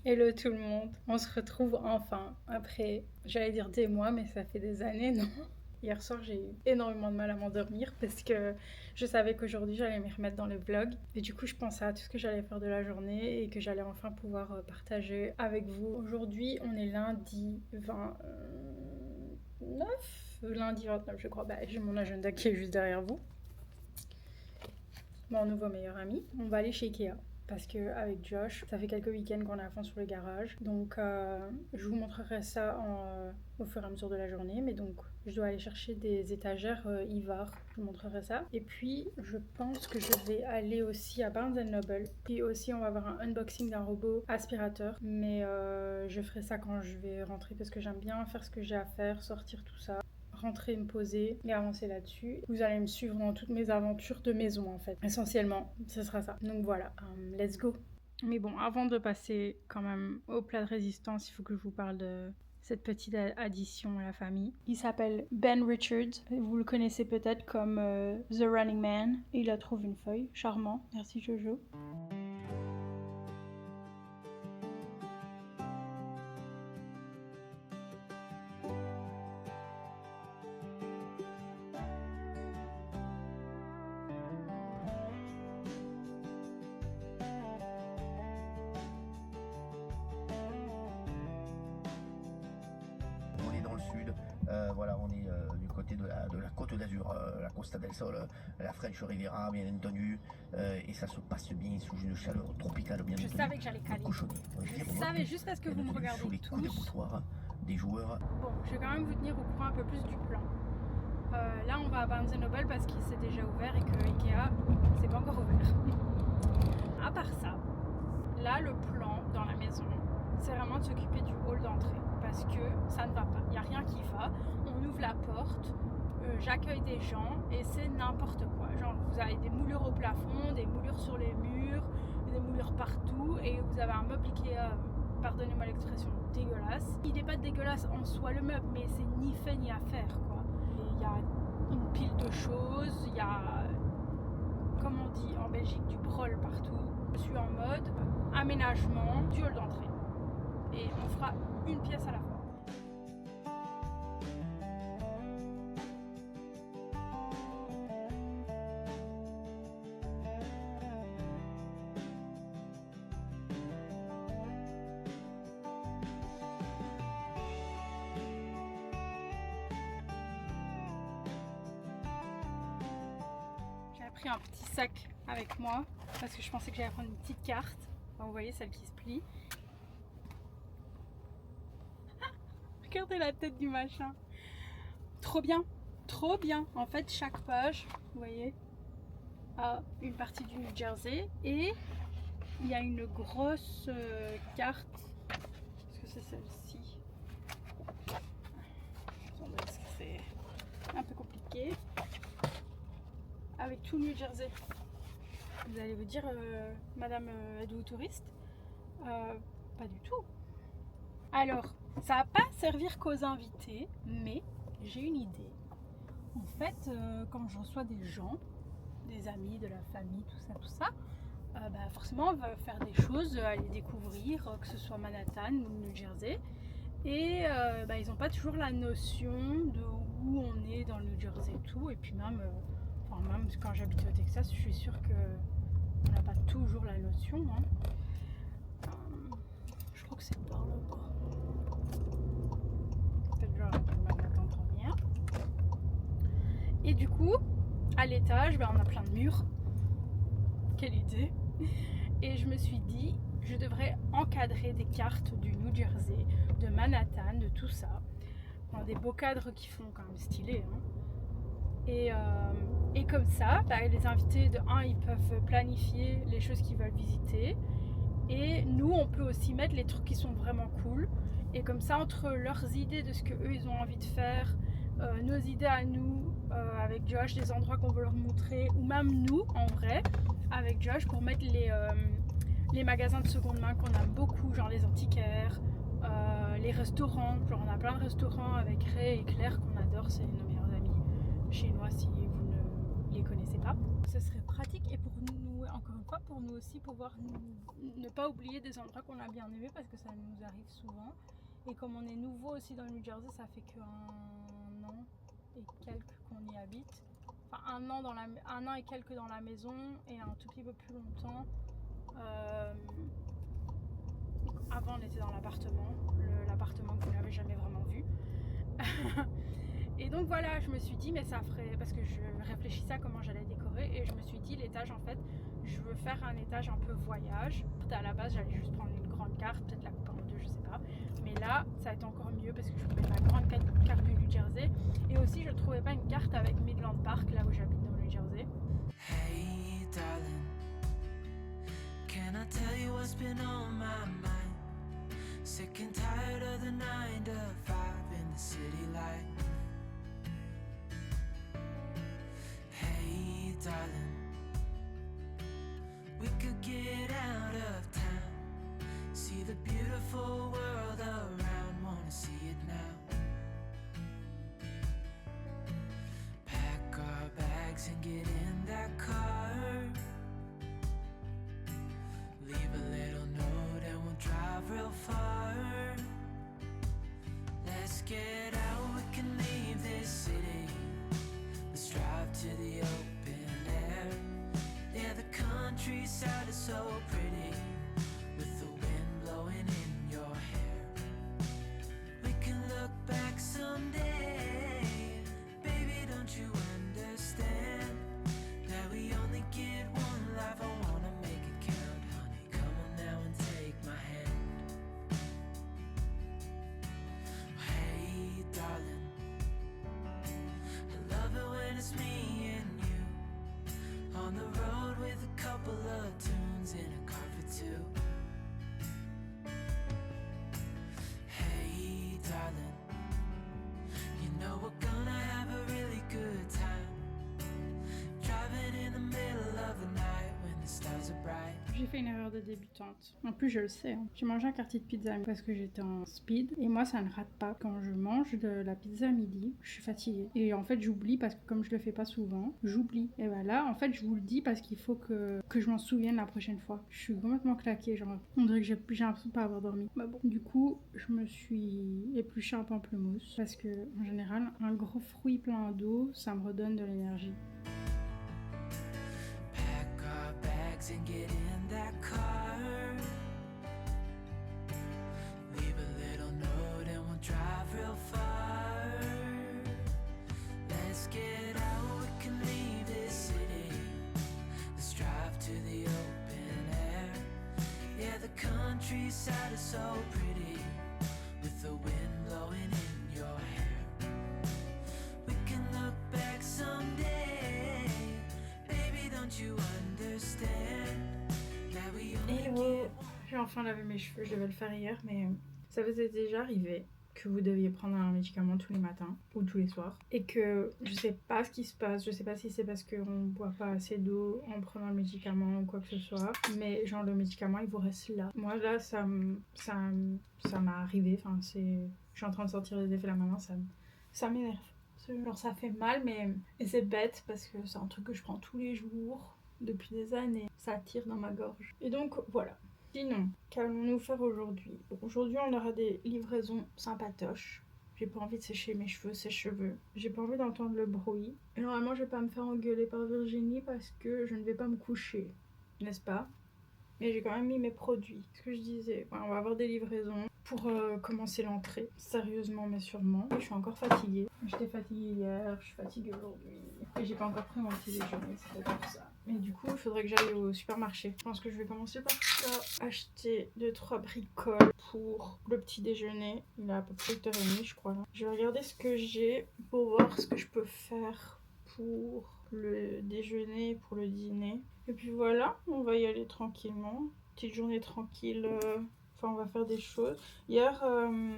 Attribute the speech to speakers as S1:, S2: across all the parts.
S1: Hello tout le monde, on se retrouve enfin après, j'allais dire des mois, mais ça fait des années, non? Hier soir, j'ai eu énormément de mal à m'endormir parce que je savais qu'aujourd'hui j'allais m'y remettre dans les vlogs. Et du coup, je pensais à tout ce que j'allais faire de la journée et que j'allais enfin pouvoir partager avec vous. Aujourd'hui, on est lundi 29, lundi 29, je crois. Bah, j'ai mon agenda qui est juste derrière vous. Mon nouveau meilleur ami. On va aller chez Ikea. Parce que avec Josh, ça fait quelques week-ends qu'on est à fond sur le garage. Donc je vous montrerai ça au fur et à mesure de la journée. Mais donc je dois aller chercher des étagères Ivar. Je vous montrerai ça. Et puis je pense que je vais aller aussi à Barnes Noble. Puis aussi on va avoir un unboxing d'un robot aspirateur. Mais je ferai ça quand je vais rentrer parce que j'aime bien faire ce que j'ai à faire, sortir tout ça. Rentrer, me poser et avancer là-dessus. Vous allez me suivre dans toutes mes aventures de maison en fait. Essentiellement, ce sera ça. Donc voilà, let's go. Mais bon, avant de passer quand même au plat de résistance, il faut que je vous parle de cette petite addition à la famille. Il s'appelle Ben Richards. Vous le connaissez peut-être comme The Running Man. Il a trouvé une feuille. Charmant. Merci Jojo.
S2: Voilà, on est du côté de la Côte d'Azur, la Costa del Sol, la French Riviera, bien entendu, et ça se passe bien sous une chaleur tropicale, bien entendu.
S1: Je savais que j'allais caler. Je savais juste parce que vous me regardez
S2: sous les coups de
S1: tous.
S2: boutoir des joueurs.
S1: Bon, je vais quand même vous tenir au courant un peu plus du plan. Là, on va à Barnes Noble parce qu'il s'est déjà ouvert et que Ikea, c'est pas encore ouvert. À part ça, là, le plan dans la maison, c'est vraiment de s'occuper du hall d'entrée parce que ça ne va pas. Il n'y a rien qui va. On ouvre la porte, j'accueille des gens et c'est n'importe quoi. Genre, vous avez des moulures au plafond, des moulures sur les murs, des moulures partout et vous avez un meuble Ikea, pardonnez-moi l'expression, dégueulasse. Il n'est pas dégueulasse en soi le meuble, mais c'est ni fait ni à faire, quoi. Il y a une pile de choses, il y a, comme on dit en Belgique, du brol partout. Je suis en mode aménagement du hall d'entrée. Et on fera une pièce à la fois. J'ai pris un petit sac avec moi parce que je pensais que j'allais prendre une petite carte. Enfin, vous voyez, celle qui se plie. Regardez la tête du machin. Trop bien, trop bien. En fait, chaque page, vous voyez, a une partie du New Jersey et il y a une grosse carte. Est-ce que c'est celle-ci? Attendez, parce que c'est un peu compliqué. Avec tout New Jersey. Vous allez vous dire, Madame, êtes-vous touriste? Pas du tout. Alors, ça va pas servir qu'aux invités, mais j'ai une idée. En fait, quand je reçois des gens, des amis, de la famille, tout ça, forcément on va faire des choses, aller découvrir, que ce soit Manhattan ou New Jersey. Et ils n'ont pas toujours la notion de où on est dans le New Jersey et tout. Et puis même quand j'habite au Texas, je suis sûre qu'on n'a pas toujours la notion. Hein. Je crois que c'est par là-bas. Peut-être genre Manhattan première. Et du coup, à l'étage, on a plein de murs. Quelle idée! Et je me suis dit, je devrais encadrer des cartes du New Jersey, de Manhattan, de tout ça. Des beaux cadres qui font quand même stylé. Hein. Et comme ça, les invités de 1, ils peuvent planifier les choses qu'ils veulent visiter. Et nous, on peut aussi mettre les trucs qui sont vraiment cool. Et comme ça, entre leurs idées de ce qu'eux, ils ont envie de faire, nos idées à nous, avec Josh, des endroits qu'on veut leur montrer, ou même nous, en vrai, avec Josh, pour mettre les magasins de seconde main qu'on aime beaucoup, genre les antiquaires, les restaurants. Genre, on a plein de restaurants avec Ray et Claire qu'on adore, c'est nos meilleurs amis chinois si vous ne les connaissez pas. Ce serait pratique et pour nous, en encore une fois, pour nous aussi pouvoir ne pas oublier des endroits qu'on a bien aimés parce que ça nous arrive souvent. Et comme on est nouveau aussi dans le New Jersey, ça fait qu'un an et quelques qu'on y habite. Enfin, un an et quelques dans la maison et un tout petit peu plus longtemps. Avant, on était dans l'appartement que vous n'avez jamais vraiment vu. Et donc voilà, je me suis dit, mais ça ferait, parce que je réfléchissais à comment j'allais décorer, et je me suis dit, l'étage, en fait, je veux faire un étage un peu voyage. À la base, j'allais juste prendre une grande carte, peut-être la couper en deux, je sais pas. Mais là, ça a été encore mieux parce que je trouvais la grande carte du New Jersey. Et aussi, je trouvais pas une carte avec Midland Park, là où j'habite dans le New Jersey.
S3: Hey, darling, can I tell you what's been on my mind? Sick and tired of the 9 to 5 in the city life. Hey, darling, we could get out of town, see the beautiful world around, wanna see it now. Pack our bags and get in that car, leave a little note and we'll drive real far. Let's get out, we can leave this city, let's drive to the open air. Yeah, the countryside is so pretty, with the wind blowing in your hair. We can look back someday, baby, don't you understand that we only get one life? I wanna make it count, honey, come on now and take my hand. Hey, darling, I love it when it's me and you, on the road with a couple of tunes in a car for two. Hey, darling, you know we're gonna have a really good time, driving in the middle of the night when the stars are bright.
S1: J'ai fait une erreur de débutante. En plus, je le sais. J'ai mangé un quartier de pizza parce que j'étais en speed. Et moi, ça ne rate pas. Quand je mange de la pizza à midi, je suis fatiguée. Et en fait, j'oublie parce que comme je le fais pas souvent, j'oublie. Et ben là, en fait, je vous le dis parce qu'il faut que je m'en souvienne la prochaine fois. Je suis complètement claquée. Genre, on dirait que j'ai l'impression de pas avoir dormi. Bah bon. Du coup, je me suis épluché un pamplemousse. Parce que, en général, un gros fruit plein d'eau, ça me redonne de l'énergie.
S3: Pack our bags and get in that car, leave a little note and we'll drive real far. Let's get out, we can leave this city, let's drive to the open air. Yeah, the countryside is so pretty, with the wind blowing in your hair. We can look back someday, baby, don't you understand that we only
S1: Hello, j'ai enfin lavé mes cheveux, je devais le faire hier, mais ça vous est déjà arrivé que vous deviez prendre un médicament tous les matins ou tous les soirs et que je sais pas ce qui se passe, je sais pas si c'est parce qu'on boit pas assez d'eau en prenant le médicament ou quoi que ce soit, mais genre le médicament il vous reste là. Moi là ça m'est arrivé, enfin je suis en train de sortir les effets là maintenant, ça m'énerve. Genre ça fait mal et c'est bête parce que c'est un truc que je prends tous les jours depuis des années, ça tire dans ma gorge. Et donc voilà. Sinon, qu'allons-nous faire aujourd'hui? Aujourd'hui, on aura des livraisons sympatoches. J'ai pas envie de sécher mes cheveux, ses cheveux. J'ai pas envie d'entendre le bruit. Et normalement, je vais pas me faire engueuler par Virginie parce que je ne vais pas me coucher, n'est-ce pas? Mais j'ai quand même mis mes produits. Ce que je disais, on va avoir des livraisons pour commencer l'entrée. Sérieusement, mais sûrement. Je suis encore fatiguée. J'étais fatiguée hier, je suis fatiguée aujourd'hui. Et j'ai pas encore pris mon petit déjeuner, c'est peut-être pour ça. Mais du coup, il faudrait que j'aille au supermarché. Je pense que je vais commencer par ça. Acheter 2-3 bricoles pour le petit déjeuner. Il est à peu près 8h30, je crois. Là. Je vais regarder ce que j'ai pour voir ce que je peux faire pour le déjeuner, pour le dîner. Et puis voilà, on va y aller tranquillement. Petite journée tranquille. Enfin, on va faire des choses. Hier,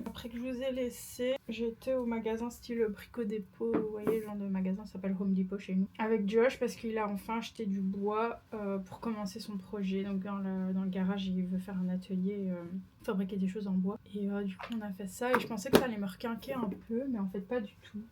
S1: après que je vous ai laissé, j'étais au magasin style Brico Dépôt. Vous voyez, le genre de magasin s'appelle Home Depot chez nous. Avec Josh, parce qu'il a enfin acheté du bois pour commencer son projet. Donc dans le garage, il veut faire un atelier, fabriquer des choses en bois. Et du coup, on a fait ça. Et je pensais que ça allait me requinquer un peu, mais en fait, pas du tout.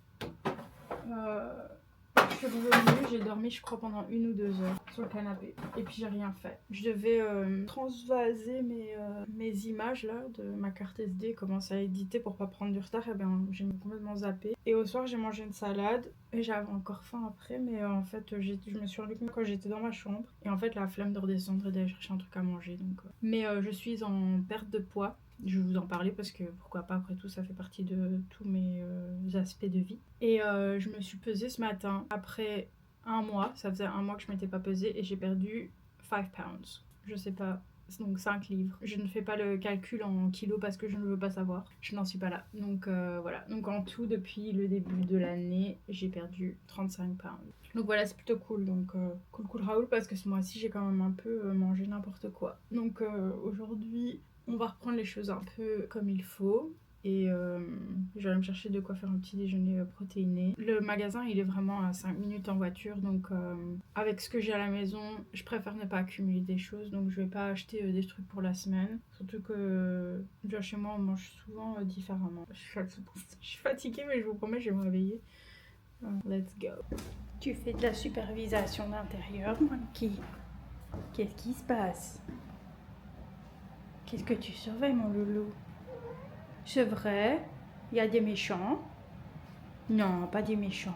S1: Je suis revenue, j'ai dormi je crois pendant 1 ou 2 heures. sur le canapé. Et puis j'ai rien fait. Je devais transvaser mes images là de ma carte SD, commencer à éditer pour pas prendre du retard. Et bien j'ai complètement zappé. Et au soir j'ai mangé une salade. Et j'avais encore faim après, mais en fait je me suis rendu compte quand j'étais dans ma chambre. Et en fait la flemme de redescendre et d'aller chercher un truc à manger. Donc, mais je suis en perte de poids. Je vais vous en parler parce que pourquoi pas, après tout ça fait partie de tous mes aspects de vie. Et je me suis pesée ce matin après un mois, ça faisait un mois que je m'étais pas pesée et j'ai perdu 5 pounds. Je sais pas, donc 5 livres. Je ne fais pas le calcul en kilos parce que je ne veux pas savoir. Je n'en suis pas là. Donc voilà. Donc en tout, depuis le début de l'année, j'ai perdu 35 pounds. Donc voilà, c'est plutôt cool. Donc cool Raoul, parce que ce mois-ci, j'ai quand même un peu mangé n'importe quoi. Donc aujourd'hui, on va reprendre les choses un peu comme il faut. Et je vais aller me chercher de quoi faire un petit déjeuner protéiné. Le magasin il est vraiment à 5 minutes en voiture, donc avec ce que j'ai à la maison, je préfère ne pas accumuler des choses, donc je vais pas acheter des trucs pour la semaine. Surtout que déjà chez moi on mange souvent différemment. Je suis fatiguée, mais je vous promets je vais me réveiller. Let's go. Tu fais de la supervision d'intérieur, Monkey. Qu'est-ce qui se passe? Qu'est-ce que tu surveilles, mon loulou? C'est vrai, il y a des méchants. Non, pas des méchants.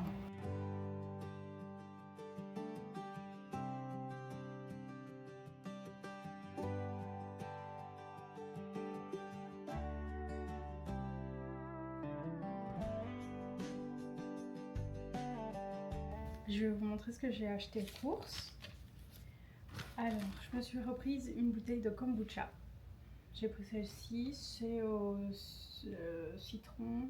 S1: Je vais vous montrer ce que j'ai acheté aux courses. Alors, je me suis reprise une bouteille de kombucha. J'ai pris celle-ci, c'est au citron.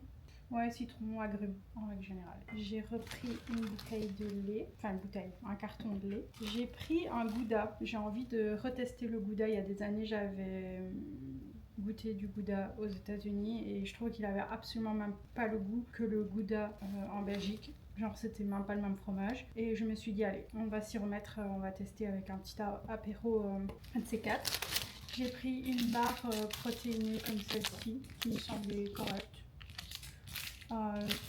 S1: Ouais, citron, agrumes en règle générale. J'ai repris une bouteille de lait, enfin une bouteille, un carton de lait. J'ai pris un gouda. J'ai envie de retester le gouda. Il y a des années, j'avais goûté du gouda aux États-Unis et je trouve qu'il avait absolument même pas le goût que le gouda en Belgique. Genre c'était même pas le même fromage. Et je me suis dit allez, on va s'y remettre, on va tester avec un petit apéro un de ces quatre. J'ai pris une barre protéinée comme celle-ci qui me semblait correcte.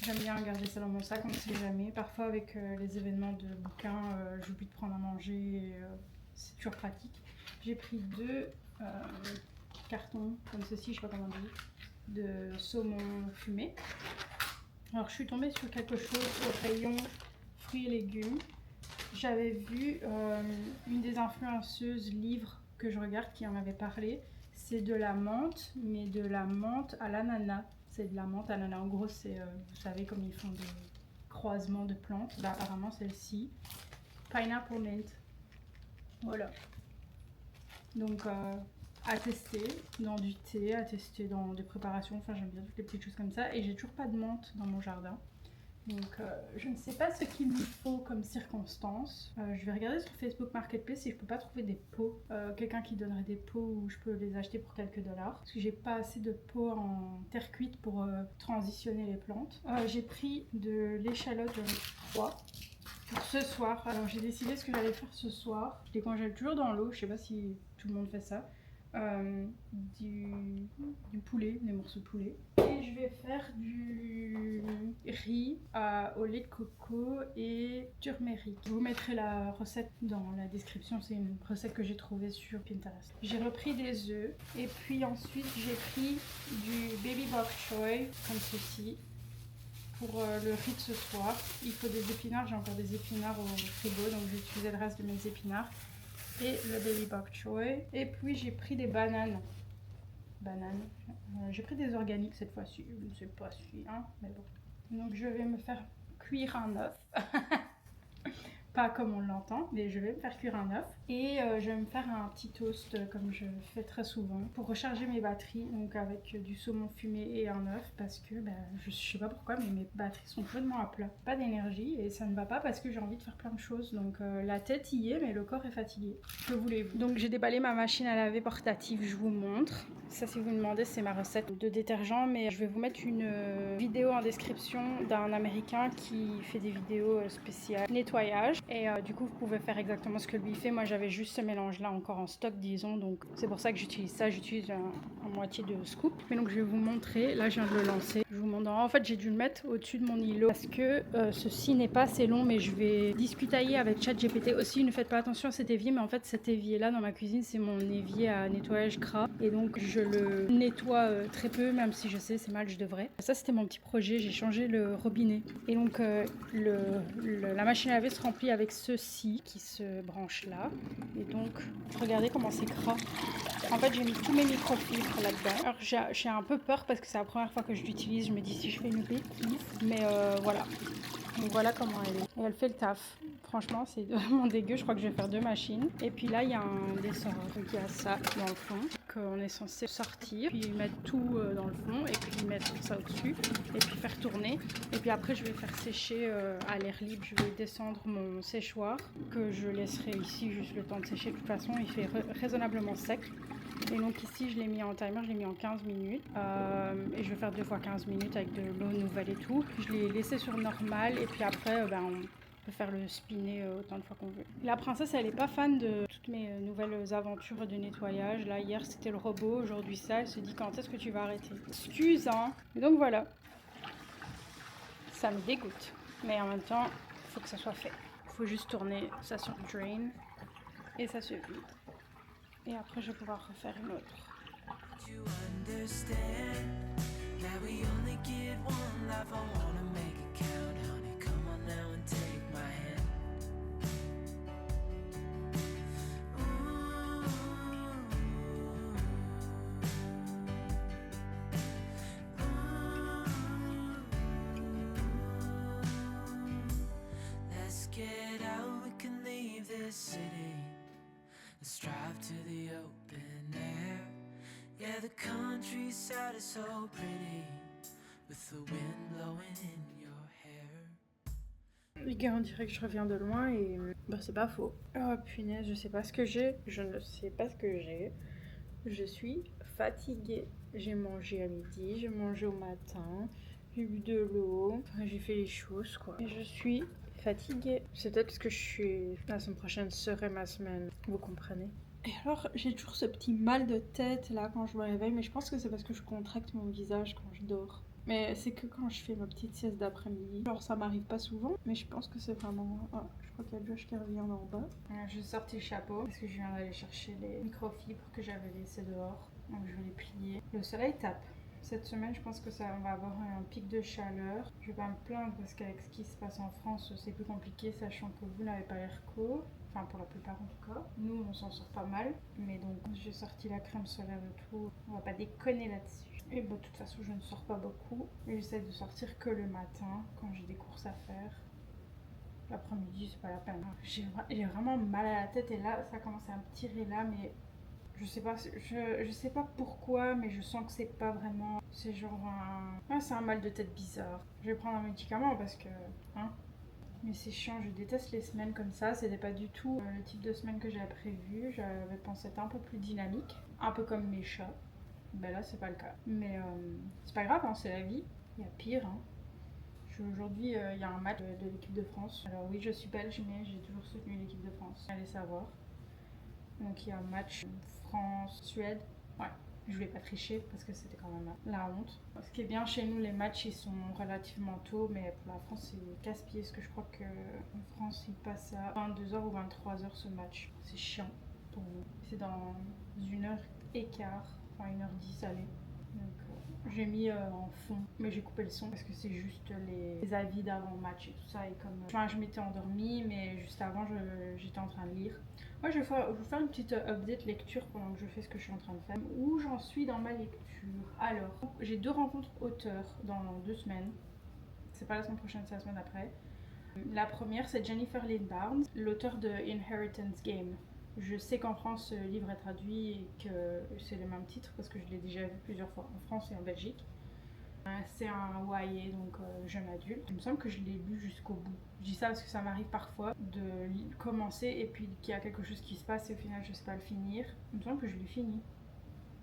S1: J'aime bien garder ça dans mon sac, on ne sait jamais. Parfois avec les événements de bouquins, j'oublie de prendre à manger, et, c'est toujours pratique. J'ai pris 2 cartons comme ceci, je sais pas comment dire, de saumon fumé. Alors je suis tombée sur quelque chose au rayon fruits et légumes. J'avais vu une des influenceuses livres que je regarde qui en avait parlé. C'est de la menthe, mais de la menthe à l'ananas. C'est de la menthe à l'ananas. En gros, c'est, vous savez, comme ils font des croisements de plantes. Bah, apparemment, celle-ci. Pineapple mint. Voilà. Donc, à tester dans du thé, à tester dans des préparations. Enfin, j'aime bien toutes les petites choses comme ça. Et j'ai toujours pas de menthe dans mon jardin. Donc je ne sais pas ce qu'il me faut comme circonstance. Je vais regarder sur Facebook Marketplace si je peux pas trouver des pots. Quelqu'un qui donnerait des pots où je peux les acheter pour quelques dollars. Parce que j'ai pas assez de pots en terre cuite pour transitionner les plantes. J'ai pris de l'échalote, j'en ai 3. Pour ce soir. Alors j'ai décidé ce que j'allais faire ce soir. Je les congèle toujours dans l'eau, je sais pas si tout le monde fait ça. Du poulet, des morceaux de poulet. Et je vais faire du riz au lait de coco et turmeric. Je vous mettrai la recette dans la description, c'est une recette que j'ai trouvée sur Pinterest. J'ai repris des œufs et puis ensuite j'ai pris du baby bok choy comme ceci. Pour le riz de ce soir, il faut des épinards, j'ai encore des épinards au frigo, donc je vais utiliser le reste de mes épinards. Et le baby bok choy. Et puis j'ai pris des bananes. J'ai pris des organiques cette fois-ci, je ne sais pas si, hein, mais bon. Donc je vais me faire cuire un œuf. Pas comme on l'entend, mais je vais me faire cuire un œuf. Et je vais me faire un petit toast comme je fais très souvent pour recharger mes batteries, donc avec du saumon fumé et un œuf, parce que je sais pas pourquoi, mais mes batteries sont complètement à plat. Pas d'énergie et ça ne va pas parce que j'ai envie de faire plein de choses. Donc la tête y est, mais le corps est fatigué. Que voulez-vous? Donc j'ai déballé ma machine à laver portative, je vous montre. Ça, si vous me demandez, c'est ma recette de détergent, mais je vais vous mettre une vidéo en description d'un Américain qui fait des vidéos spéciales nettoyage. Et du coup, vous pouvez faire exactement ce que lui fait. Moi, j'avais juste ce mélange-là encore en stock, disons. Donc, c'est pour ça que j'utilise ça. J'utilise un moitié de scoop. Mais donc, je vais vous montrer. Là, je viens de le lancer. Je vous montre. En fait, j'ai dû le mettre au-dessus de mon îlot parce que ceci n'est pas assez long. Mais je vais discutailler avec ChatGPT aussi. Ne faites pas attention à cet évier. Mais en fait, cet évier-là, dans ma cuisine, c'est mon évier à nettoyage gras. Et donc, je le nettoie très peu, même si je sais, c'est mal, je devrais. Ça, c'était mon petit projet. J'ai changé le robinet. Et donc, la machine à laver se remplit avec ceci qui se branche là. Et donc, regardez comment c'est gras. En fait, j'ai mis tous mes microfibres là-dedans. Alors, j'ai un peu peur parce que c'est la première fois que je l'utilise. Je me dis si je fais une bêtise. Mais voilà. Donc voilà comment elle est. Et elle fait le taf. Franchement, c'est vraiment dégueu. Je crois que je vais faire 2 machines. Et puis là, il y a un dessin. Donc il y a ça dans le fond qu'on est censé sortir. Puis mettre tout dans le fond. Et puis mettre ça au-dessus. Et puis faire tourner. Et puis après, je vais faire sécher à l'air libre. Je vais descendre mon séchoir que je laisserai ici juste le temps de sécher. De toute façon, il fait raisonnablement sec. Et donc ici, je l'ai mis en timer, je l'ai mis en 15 minutes. Et je vais faire 2 fois 15 minutes avec de l'eau nouvelle et tout. Je l'ai laissé sur normal et puis après, on peut faire le spinner autant de fois qu'on veut. La princesse, elle n'est pas fan de toutes mes nouvelles aventures de nettoyage. Là, hier, c'était le robot. Aujourd'hui, ça, elle se dit quand est-ce que tu vas arrêter. Excuse, hein. Et donc voilà. Ça me dégoûte. Mais en même temps, il faut que ça soit fait. Il faut juste tourner ça sur le drain et ça se vide. Et après, je vais pouvoir refaire une autre.
S3: You understand that we only get one life. I wanna make it count, honey. Come on now and take my hand. Ooh. Let's get out, we can leave this city. Let's drive to the open air. Yeah, the countryside is so pretty with the wind blowing in your hair.
S1: Les gars, on dirait que je reviens de loin et c'est pas faux. Oh punaise, je sais pas ce que j'ai. Je ne sais pas ce que j'ai. Je suis fatiguée. J'ai mangé à midi, j'ai mangé au matin, j'ai bu de l'eau, j'ai fait les choses quoi. Et je suis fatiguée. C'est peut-être parce que je suis... La semaine prochaine serait ma semaine. Vous comprenez? Et alors, j'ai toujours ce petit mal de tête là quand je me réveille, mais je pense que c'est parce que je contracte mon visage quand je dors. Mais c'est que quand je fais ma petite sieste d'après-midi. Genre, ça m'arrive pas souvent, mais je pense que c'est vraiment... Ah, je crois qu'il y a Josh qui revient en bas. Je sorti le chapeau parce que je viens d'aller chercher les microfibres que j'avais laissées dehors. Donc je vais les plier. Le soleil tape. Cette semaine, je pense que ça on va avoir un pic de chaleur. Je vais pas me plaindre parce qu'avec ce qui se passe en France, c'est plus compliqué, sachant que vous n'avez pas l'air co. Enfin, pour la plupart en tout cas. Nous, on s'en sort pas mal. Mais donc, j'ai sorti la crème solaire et tout. On va pas déconner là-dessus. Et bon, de toute façon, je ne sors pas beaucoup. J'essaie de sortir que le matin, quand j'ai des courses à faire. L'après-midi, c'est pas la peine. J'ai vraiment mal à la tête et là, ça commence à me tirer là, mais... Je sais pas pourquoi, mais je sens que c'est pas vraiment... C'est genre un... Ah, c'est un mal de tête bizarre. Je vais prendre un médicament parce que... Hein. Mais c'est chiant, je déteste les semaines comme ça. C'était pas du tout le type de semaine que j'avais prévu. J'avais pensé être un peu plus dynamique. Un peu comme mes chats. Ben là, c'est pas le cas. Mais c'est pas grave, hein, c'est la vie. Il y a pire, hein. Aujourd'hui, il y a un match de l'équipe de France. Alors oui, je suis belge, mais j'ai toujours soutenu l'équipe de France. Allez savoir. Donc il y a un match France-Suède. Ouais, je voulais pas tricher parce que c'était quand même la honte. Ce qui est bien chez nous, les matchs ils sont relativement tôt, mais pour la France c'est casse-pied parce que je crois qu'en France il passe à 22h ou 23h ce match. C'est chiant pour vous. C'est dans 1h15, enfin 1h10 allez. Donc j'ai mis en fond, mais j'ai coupé le son parce que c'est juste les avis d'avant-match et tout ça. Et comme je m'étais endormie, mais juste avant j'étais en train de lire. Moi, je vais vous faire une petite update lecture pendant que je fais ce que je suis en train de faire. Où j'en suis dans ma lecture. Alors, j'ai 2 rencontres auteurs dans 2 semaines. C'est pas la semaine prochaine, c'est la semaine après. La première, c'est Jennifer Lynn Barnes, l'auteur de Inheritance Game. Je sais qu'en France, ce livre est traduit et que c'est le même titre parce que je l'ai déjà vu plusieurs fois en France et en Belgique. C'est un YA, donc jeune adulte. Il me semble que je l'ai lu jusqu'au bout. Je dis ça parce que ça m'arrive parfois de commencer et puis qu'il y a quelque chose qui se passe et au final je sais pas le finir. Il me semble que je l'ai fini.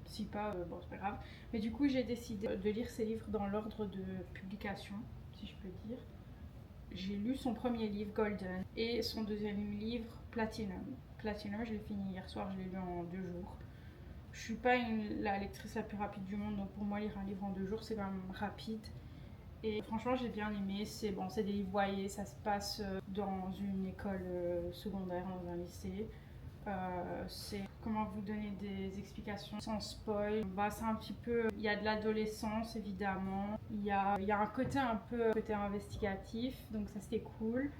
S1: Si pas, bon c'est pas grave. Mais du coup j'ai décidé de lire ces livres dans l'ordre de publication, si je peux dire. J'ai lu son premier livre, Golden, et son deuxième livre, Platinum. Platinum, je l'ai fini hier soir, je l'ai lu en 2 jours. Je suis pas la lectrice la plus rapide du monde, donc pour moi, lire un livre en 2 jours, c'est quand même rapide. Et franchement, j'ai bien aimé. C'est bon, c'est des livres voyés, ça se passe dans une école secondaire, dans un lycée. C'est comment vous donner des explications sans spoil. Bah, c'est un petit peu, il y a de l'adolescence évidemment. Il y a un côté un peu côté investigatif, donc ça c'était cool.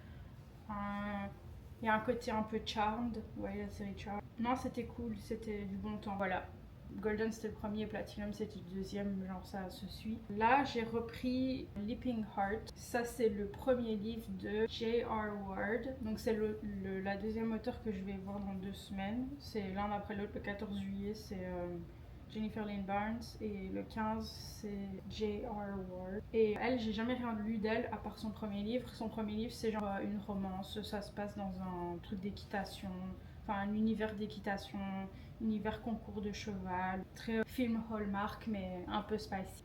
S1: Il y a un côté un peu Charmed, vous voyez la série Charmed. Non, c'était cool, c'était du bon temps. Voilà. Golden c'était le premier, Platinum c'était le deuxième, genre ça se suit. Là j'ai repris Leaping Heart, ça c'est le premier livre de J.R. Ward, donc c'est la deuxième auteure que je vais voir dans 2 semaines, c'est l'un après l'autre. Le 14 juillet c'est Jennifer Lynn Barnes et le 15 c'est J.R. Ward. Et elle, j'ai jamais rien lu d'elle à part son premier livre. Son premier livre c'est genre une romance, ça se passe dans un truc d'équitation, enfin un univers d'équitation, univers concours de cheval, très film Hallmark mais un peu spicy.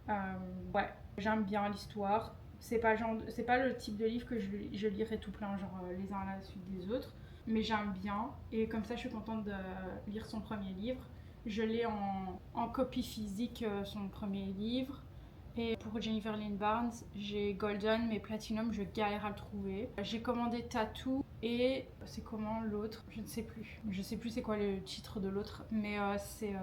S1: Ouais, j'aime bien l'histoire. C'est pas le type de livre que je lirais tout plein, genre les uns à la suite des autres, mais j'aime bien et comme ça je suis contente de lire son premier livre. Je l'ai en copie physique, son premier livre. Et pour Jennifer Lynn Barnes, j'ai Golden, mais Platinum, je galère à le trouver. J'ai commandé Tattoo et c'est comment l'autre? Je ne sais plus. Je sais plus c'est quoi le titre de l'autre, mais c'est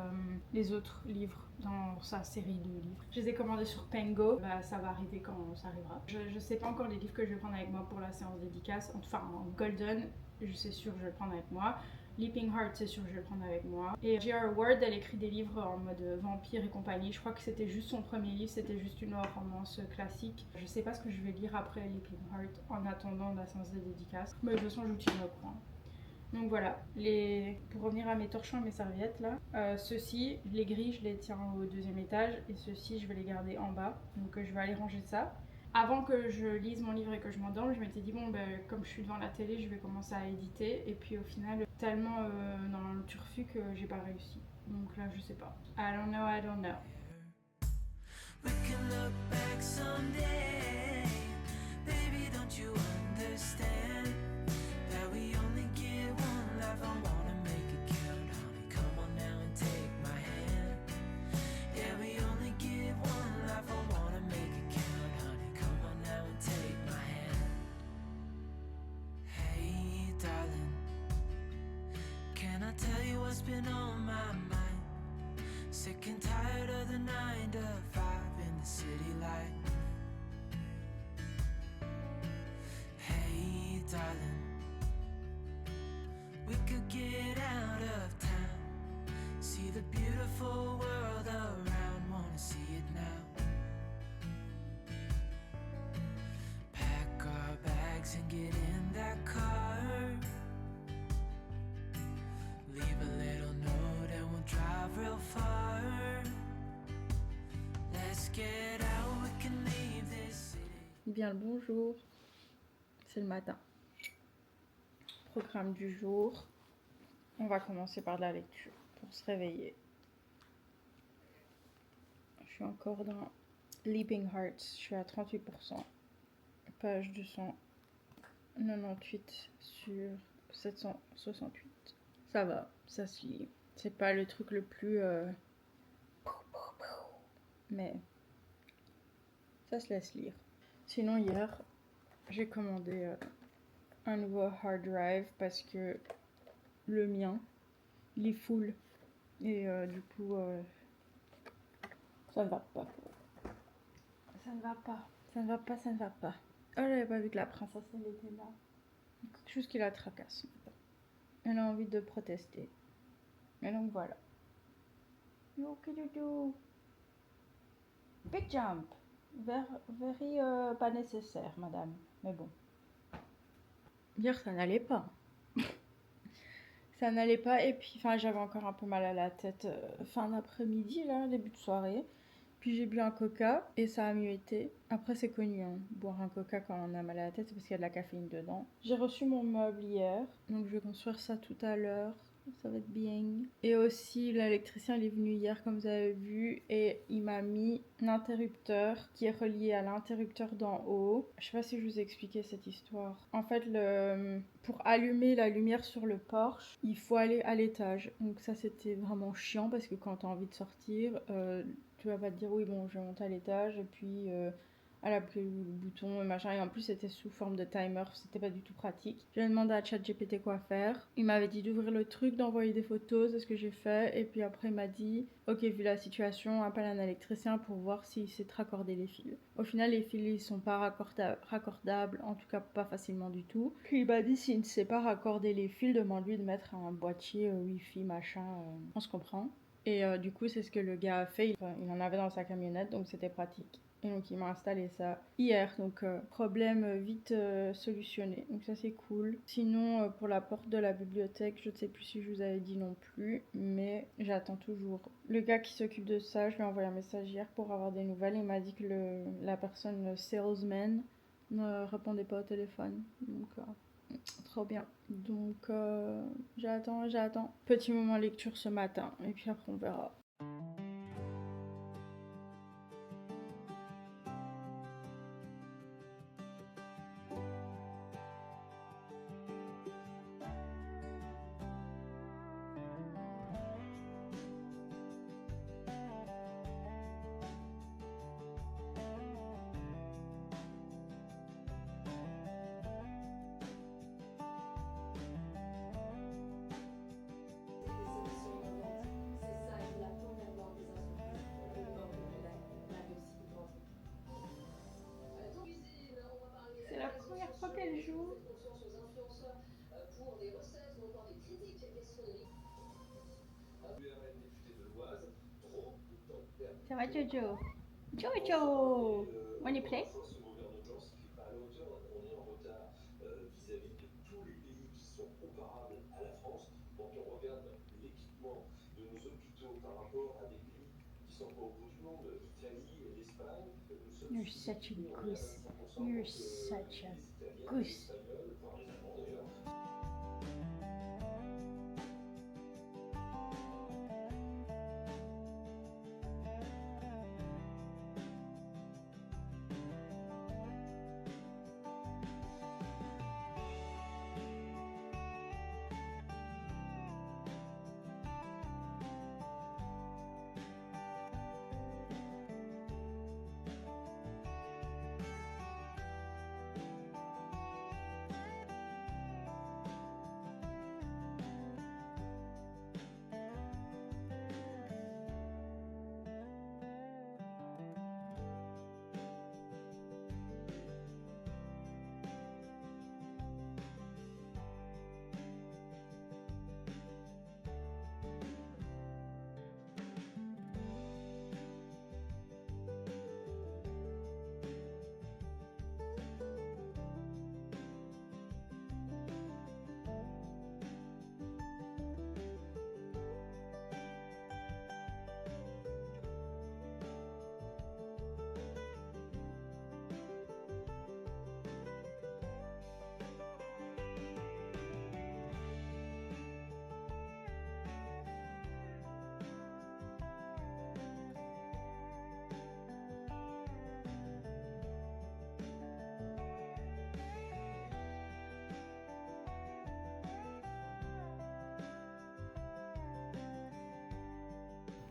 S1: les autres livres dans sa série de livres. Je les ai commandés sur Pengo, bah, ça va arriver quand ça arrivera. Je sais pas encore les livres que je vais prendre avec moi pour la séance dédicace. Enfin, Golden, je sais sûr que je vais le prendre avec moi. Leaping Heart, c'est sûr que je vais le prendre avec moi. Et J.R. Ward, elle écrit des livres en mode vampire et compagnie. Je crois que c'était juste son premier livre, c'était juste une romance classique. Je sais pas ce que je vais lire après Leaping Heart en attendant la séance de dédicace. Mais de toute façon, je vous tiendrai au courant. Donc voilà, pour revenir à mes torchons et mes serviettes là, ceux-ci, les gris, je les tiens au 2e étage et ceux-ci, je vais les garder en bas. Donc je vais aller ranger ça. Avant que je lise mon livre et que je m'endorme, je m'étais dit bon ben comme je suis devant la télé, je vais commencer à éditer et puis au final tellement dans le turfu que j'ai pas réussi. Donc là je sais pas. I don't know.
S3: We can look back someday. Baby, don't you understand that we only get one life? I wanna make it count, honey. Come on now and take my hand. Yeah, we only get one life. I wanna make it count, honey. Come on now and take my hand. Hey, darling, can I tell you what's been on my mind? Sick and tired of the 9 to 5 in the city light. Hey, darling, we could get out of town, see the beautiful world around, wanna see it now. Pack our bags and get in that car, leave a little note and we'll drive real far. Let's get out, we can leave this city.
S1: Bien le bonjour, c'est le matin. Programme du jour, on va commencer par de la lecture pour se réveiller. Je suis encore dans Leaping Hearts, je suis à 38%, page 298 sur 768. Ça va, ça se lit. C'est pas le truc le plus... mais ça se laisse lire. Sinon hier, j'ai commandé un nouveau hard drive parce que le mien, il est full. Et du coup, ça ne va pas. Ça ne va pas. Oh, j'avais pas vu que la princesse, elle était là. Quelque chose qui la tracasse. Elle a envie de protester. Et donc voilà. Yo, que you do? Big jump. Very pas nécessaire, madame. Mais bon. Hier, ça n'allait pas. Ça n'allait pas. Et puis, enfin, j'avais encore un peu mal à la tête fin d'après-midi, là, début de soirée. Puis j'ai bu un coca et ça a mieux été. Après, c'est connu, hein, boire un coca quand on a mal à la tête, c'est parce qu'il y a de la caféine dedans. J'ai reçu mon meuble hier, donc je vais construire ça tout à l'heure. ça va être bien. Et aussi, l'électricien il est venu hier, comme vous avez vu, et il m'a mis un interrupteur qui est relié à l'interrupteur d'en haut. Je sais pas si je vous ai expliqué cette histoire. En fait, pour allumer la lumière sur le porche, il faut aller à l'étage. Donc ça, c'était vraiment chiant parce que quand t'as envie de sortir, tu vas pas te dire oui, bon, je monte à l'étage et puis elle a appuyé le bouton et machin. Et en plus, c'était sous forme de timer. C'était pas du tout pratique. J'ai demandé à ChatGPT quoi faire. Il m'avait dit d'ouvrir le truc, d'envoyer des photos. C'est ce que j'ai fait. Et puis après, il m'a dit ok, vu la situation, appelle un électricien pour voir s'il sait te raccorder les fils. Au final, les fils, ils sont pas raccordables. En tout cas, pas facilement du tout. Puis il m'a dit s'il ne sait pas raccorder les fils, demande-lui de mettre un boîtier Wi-Fi, machin. On se comprend. Et du coup, c'est ce que le gars a fait. Il en avait dans sa camionnette, donc c'était pratique. Et donc il m'a installé ça hier, donc problème vite solutionné. Donc ça c'est cool. Sinon pour la porte de la bibliothèque, je ne sais plus si je vous avais dit non plus, mais j'attends toujours. Le gars qui s'occupe de ça, je lui ai envoyé un message hier pour avoir des nouvelles. Il m'a dit que la personne, le salesman, ne répondait pas au téléphone. Donc trop bien. Donc j'attends. Petit moment lecture ce matin, et puis après on verra. C'est la première fois qu'elle joue. Ça va Jojo? Jojo! Wanna play? You're such a goose. You're such a goose.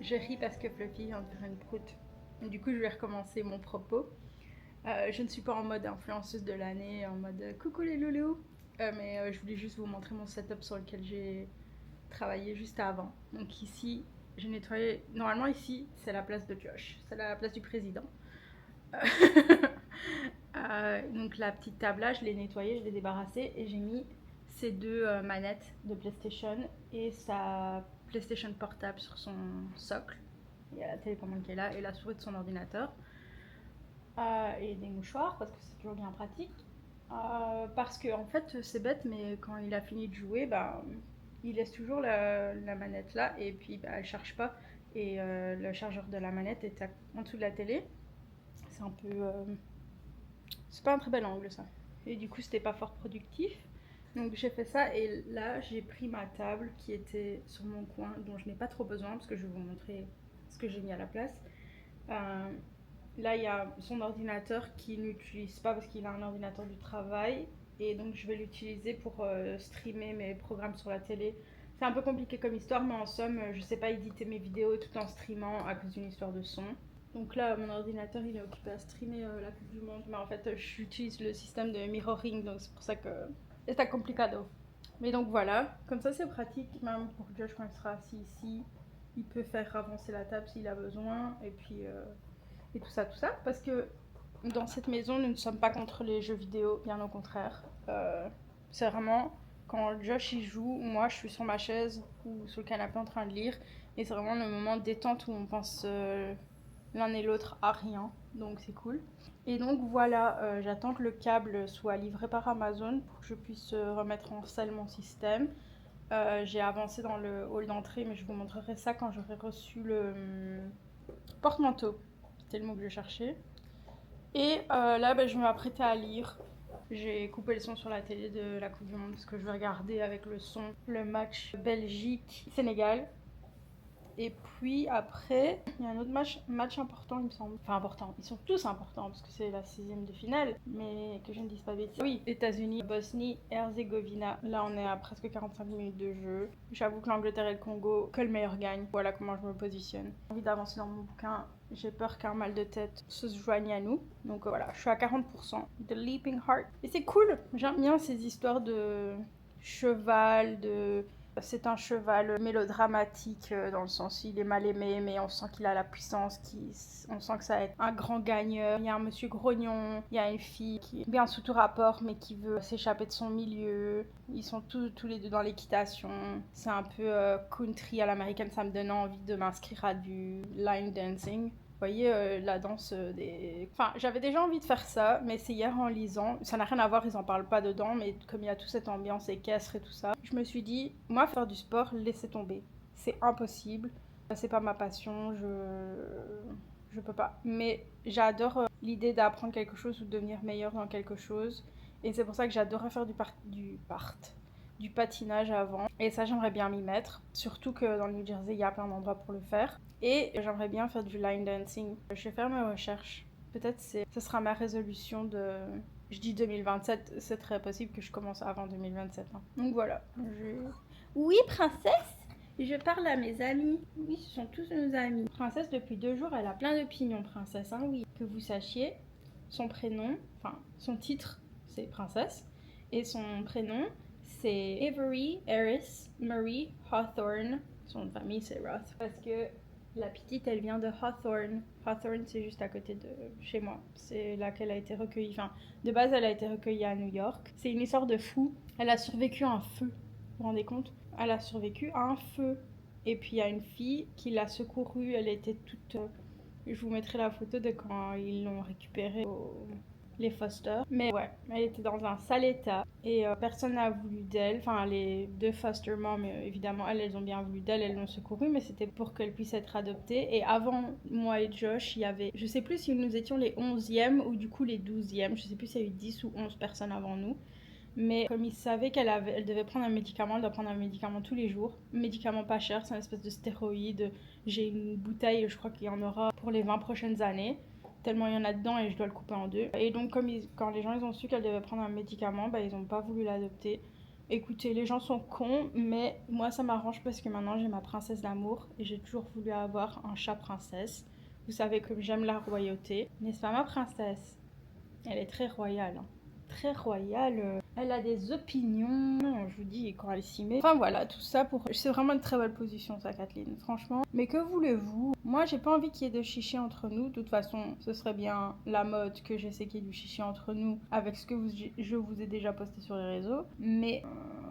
S1: Je ris parce que Fluffy vient de faire une proute. Du coup, je vais recommencer mon propos. Je ne suis pas en mode influenceuse de l'année, en mode coucou les loulous, mais je voulais juste vous montrer mon setup sur lequel j'ai travaillé juste avant. Donc ici, j'ai nettoyé. Normalement, ici, c'est la place de Josh, c'est la place du président. Donc la petite table là, je l'ai nettoyée, je l'ai débarrassée et j'ai mis ces deux manettes de PlayStation et sa PlayStation portable sur son socle. Il y a la télécommande qui est là et la souris de son ordinateur. Et des mouchoirs parce que c'est toujours bien pratique. Parce que en fait c'est bête mais quand il a fini de jouer, bah, il laisse toujours la manette là et puis bah, elle charge pas et le chargeur de la manette est en dessous de la télé. C'est un peu... c'est pas un très bel angle ça. Et du coup c'était pas fort productif. Donc j'ai fait ça et là j'ai pris ma table qui était sur mon coin, dont je n'ai pas trop besoin parce que je vais vous montrer ce que j'ai mis à la place. Là il y a son ordinateur qu'il n'utilise pas parce qu'il a un ordinateur du travail et donc je vais l'utiliser pour streamer mes programmes sur la télé. C'est un peu compliqué comme histoire, mais en somme je sais pas éditer mes vidéos tout en streamant à cause d'une histoire de son. Donc là, mon ordinateur, il est occupé à streamer la Coupe du Monde. Mais en fait, j'utilise le système de mirroring, donc c'est pour ça que c'est complicado. Mais donc voilà, comme ça c'est pratique, même pour Josh quand il sera assis ici. Il peut faire avancer la table s'il a besoin, et puis et tout ça, parce que dans cette maison, nous ne sommes pas contre les jeux vidéo, bien au contraire. C'est vraiment quand Josh y joue, moi je suis sur ma chaise ou sur le canapé en train de lire, et c'est vraiment le moment de détente où on pense l'un et l'autre à rien, donc c'est cool. Et donc voilà, j'attends que le câble soit livré par Amazon pour que je puisse remettre en selle mon système. J'ai avancé dans le hall d'entrée, mais je vous montrerai ça quand j'aurai reçu le porte-manteau. C'était le mot que je cherchais. Et là, je vais m'apprêter à lire. J'ai coupé le son sur la télé de la Coupe du Monde parce que je vais regarder avec le son le match Belgique-Sénégal. Et puis après, il y a un autre match important, il me semble. Enfin, important. Ils sont tous importants parce que c'est la 6e de finale. Mais que je ne dise pas bêtise. Oui, États-Unis, Bosnie, Herzégovina. Là, on est à presque 45 minutes de jeu. J'avoue que l'Angleterre et le Congo, que le meilleur gagne. Voilà comment je me positionne. J'ai envie d'avancer dans mon bouquin. J'ai peur qu'un mal de tête se joigne à nous. Donc voilà, je suis à 40%. The Leaping Heart. Et c'est cool. J'aime bien ces histoires de cheval, de... C'est un cheval mélodramatique dans le sens il est mal aimé, mais on sent qu'il a la puissance, on sent que ça va être un grand gagneur. Il y a un monsieur grognon, il y a une fille qui est bien sous tout rapport, mais qui veut s'échapper de son milieu. Ils sont tous les deux dans l'équitation. C'est un peu country à l'américaine, ça me donne envie de m'inscrire à du line dancing. Vous voyez, la danse des... Enfin, j'avais déjà envie de faire ça, mais c'est hier en lisant. Ça n'a rien à voir, ils en parlent pas dedans, mais comme il y a toute cette ambiance équestre et tout ça, je me suis dit, moi, faire du sport, laissez tomber. C'est impossible. C'est pas ma passion, je peux pas. Mais j'adore l'idée d'apprendre quelque chose ou de devenir meilleur dans quelque chose. Et c'est pour ça que j'adorais faire du patinage avant. Et ça, j'aimerais bien m'y mettre. Surtout que dans le New Jersey, il y a plein d'endroits pour le faire. Et j'aimerais bien faire du line dancing. Je vais faire mes recherches. Peut-être ce sera ma résolution de... Je dis 2027, c'est très possible que je commence avant 2027. Hein. Donc voilà. Oui, princesse, je parle à mes amis. Oui, ce sont tous nos amis. Princesse, depuis 2 jours, elle a plein d'opinions, princesse. Hein, oui. Que vous sachiez, son prénom, enfin, son titre, c'est princesse. Et son prénom, c'est Avery Eris Marie Hawthorne. Son nom de famille, c'est Roth. Parce que la petite, elle vient de Hawthorne. Hawthorne, c'est juste à côté de chez moi. C'est là qu'elle a été recueillie. Enfin, de base, elle a été recueillie à New York. C'est une histoire de fou. Elle a survécu à un feu. Vous vous rendez compte? Elle a survécu à un feu. Et puis, il y a une fille qui l'a secourue. Elle était toute... Je vous mettrai la photo de quand ils l'ont récupérée les foster. Mais ouais, elle était dans un sale état et personne n'a voulu d'elle. Enfin, les 2 foster moms, évidemment, elles ont bien voulu d'elle, elles l'ont secourue, mais c'était pour qu'elle puisse être adoptée. Et avant moi et Josh, il y avait, je sais plus si nous étions les 11e ou du coup les 12e, je sais plus s'il y a eu 10 ou 11 personnes avant nous. Mais comme ils savaient elle devait prendre un médicament, elle doit prendre un médicament tous les jours. Un médicament pas cher, c'est une espèce de stéroïde. J'ai une bouteille, je crois qu'il y en aura pour les 20 prochaines années. Tellement il y en a dedans et je dois le couper en 2. Et donc quand les gens ils ont su qu'elle devait prendre un médicament, ils n'ont pas voulu l'adopter. Écoutez, les gens sont cons, mais moi ça m'arrange parce que maintenant j'ai ma princesse d'amour et j'ai toujours voulu avoir un chat princesse. Vous savez que j'aime la royauté, n'est-ce pas ma princesse? Elle est très royale, hein. Très royale. Elle a des opinions, je vous dis, quand elle s'y met. Enfin voilà, tout ça pour... C'est vraiment une très belle position ça, Kathleen, franchement. Mais que voulez-vous? Moi, j'ai pas envie qu'il y ait de chichi entre nous. De toute façon, ce serait bien la mode que j'essaie qu'il y ait du chichi entre nous avec ce que je vous ai déjà posté sur les réseaux. Mais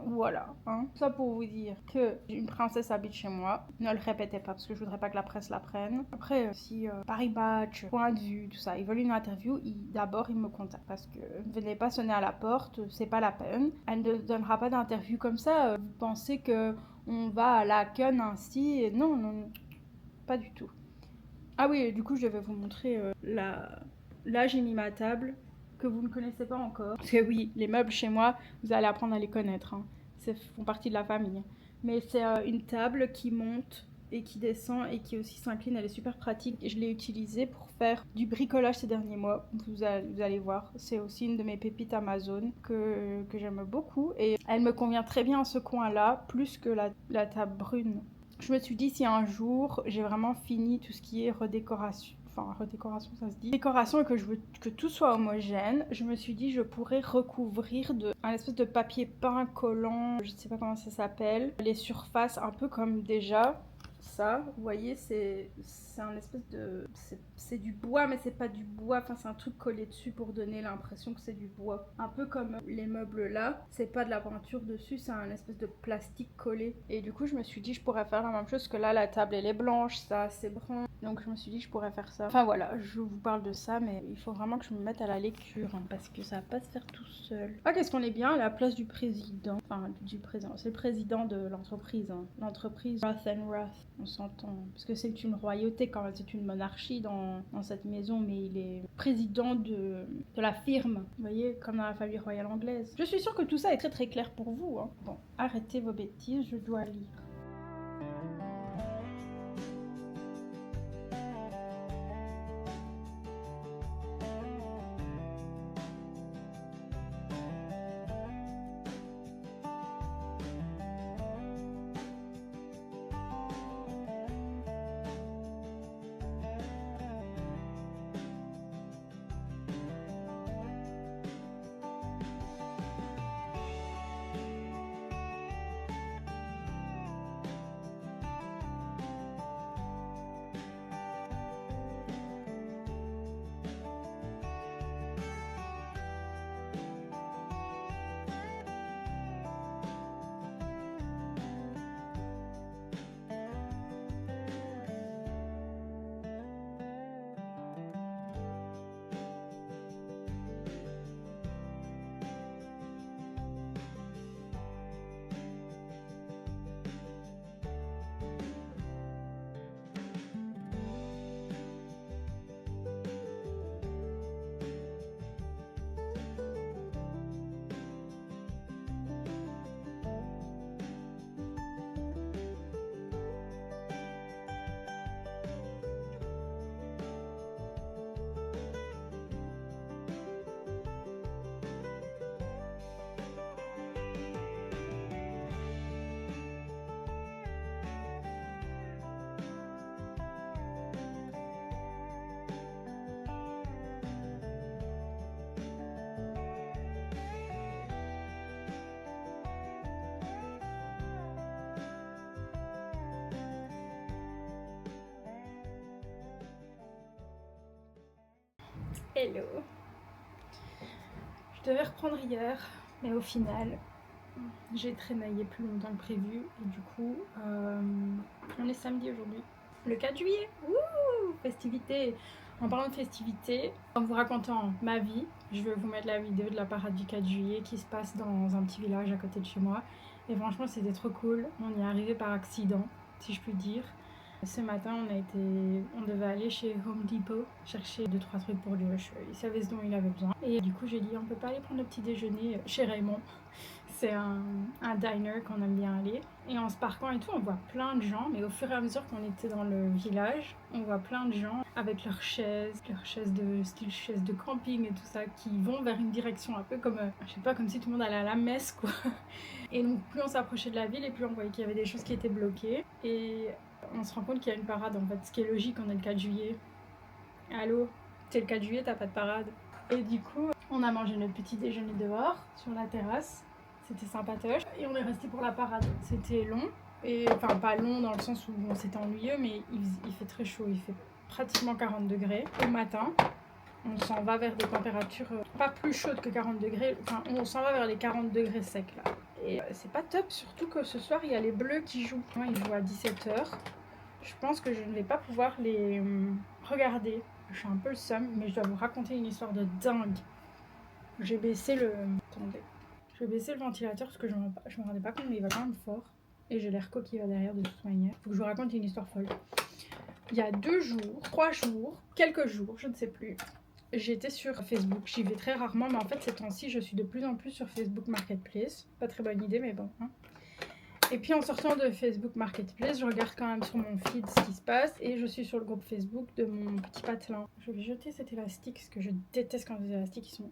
S1: voilà, hein. Ça pour vous dire que une princesse habite chez moi. Ne le répétez pas parce que je voudrais pas que la presse la prenne. Après, si Paris Match, Point de Vue, tout ça, ils veulent une interview, d'abord ils me contactent parce que venez pas sonner à la porte, c'est pas la peine. Elle ne donnera pas d'interview comme ça. Vous pensez que on va à la conne ainsi? Non, non, pas du tout. Ah oui, du coup, je vais vous montrer là j'ai mis ma table. que vous ne connaissez pas encore. Parce que oui, les meubles chez moi, vous allez apprendre à les connaître. Hein. Ils font partie de la famille. Mais c'est une table qui monte et qui descend et qui aussi s'incline. Elle est super pratique. Je l'ai utilisée pour faire du bricolage ces derniers mois. Vous allez voir. C'est aussi une de mes pépites Amazon que j'aime beaucoup. Et elle me convient très bien à ce coin-là, plus que la table brune. Je me suis dit, si un jour j'ai vraiment fini tout ce qui est redécoration, ça se dit, décoration, et que je veux que tout soit homogène, je me suis dit je pourrais recouvrir un espèce de papier peint collant, je sais pas comment ça s'appelle, les surfaces un peu comme déjà ça, vous voyez, c'est un espèce de... C'est du bois, mais c'est pas du bois, enfin c'est un truc collé dessus pour donner l'impression que c'est du bois. Un peu comme les meubles là, c'est pas de la peinture dessus, c'est un espèce de plastique collé. Et du coup je me suis dit je pourrais faire la même chose, que là la table elle est blanche, ça c'est brun. Donc je me suis dit je pourrais faire ça. Enfin voilà, je vous parle de ça, mais il faut vraiment que je me mette à la lecture, hein, parce que ça va pas se faire tout seul. Ah, qu'est-ce qu'on est bien à la place du président. Enfin du président, c'est le président de l'entreprise, hein. L'entreprise Roth & Roth. On s'entend, parce que c'est une royauté quand même, c'est une monarchie dans cette maison, mais il est président de la firme, vous voyez, comme dans la famille royale anglaise. Je suis sûre que tout ça est très très clair pour vous, hein. Bon, arrêtez vos bêtises, je dois lire. Hello. Je devais reprendre hier, mais au final, j'ai trémaillé plus longtemps que prévu. Et du coup, on est samedi aujourd'hui. Le 4 juillet. Wouh, festivité. En parlant de festivité, en vous racontant ma vie, je vais vous mettre la vidéo de la parade du 4 juillet qui se passe dans un petit village à côté de chez moi. Et franchement, c'était trop cool. On y est arrivé par accident, si je puis dire. Ce matin, on devait aller chez Home Depot chercher 2-3 trucs pour Josh. Il savait ce dont il avait besoin. Et du coup, j'ai dit, on peut pas aller prendre le petit déjeuner chez Raymond. C'est un diner qu'on aime bien aller. Et en se parquant et tout, on voit plein de gens. Mais au fur et à mesure qu'on était dans le village, on voit plein de gens avec leurs chaises de style chaise de camping et tout ça, qui vont vers une direction un peu comme, je sais pas, comme si tout le monde allait à la messe, quoi. Et donc, plus on s'approchait de la ville et plus on voyait qu'il y avait des choses qui étaient bloquées. Et on se rend compte qu'il y a une parade, en fait, ce qui est logique, on est le 4 juillet. Allô, c'est le 4 juillet, t'as pas de parade. Et du coup, on a mangé notre petit déjeuner dehors, sur la terrasse. C'était sympatoche. Et on est resté pour la parade. C'était long, et enfin pas long dans le sens où bon, c'était ennuyeux, mais il fait très chaud, il fait pratiquement 40 degrés. Au matin, on s'en va vers des températures pas plus chaudes que 40 degrés, enfin on s'en va vers les 40 degrés secs là. Et c'est pas top, surtout que ce soir il y a les Bleus qui jouent. Ils jouent à 17h. Je pense que je ne vais pas pouvoir les regarder. Je suis un peu le seum, mais je dois vous raconter une histoire de dingue. J'ai baissé le... Attendez. Je vais baisser le ventilateur parce que je me rendais pas compte, mais il va quand même fort. Et j'ai l'air qui va derrière de toute manière. Faut que je vous raconte une histoire folle. Il y a 2 jours, 3 jours, quelques jours, je ne sais plus. j'étais sur Facebook. J'y vais très rarement, mais en fait, ces temps-ci, je suis de plus en plus sur Facebook Marketplace. Pas très bonne idée, mais bon. Hein. Et puis en sortant de Facebook Marketplace, je regarde quand même sur mon feed ce qui se passe et je suis sur le groupe Facebook de mon petit patelin. Je vais jeter cet élastique parce que je déteste quand les élastiques ils sont...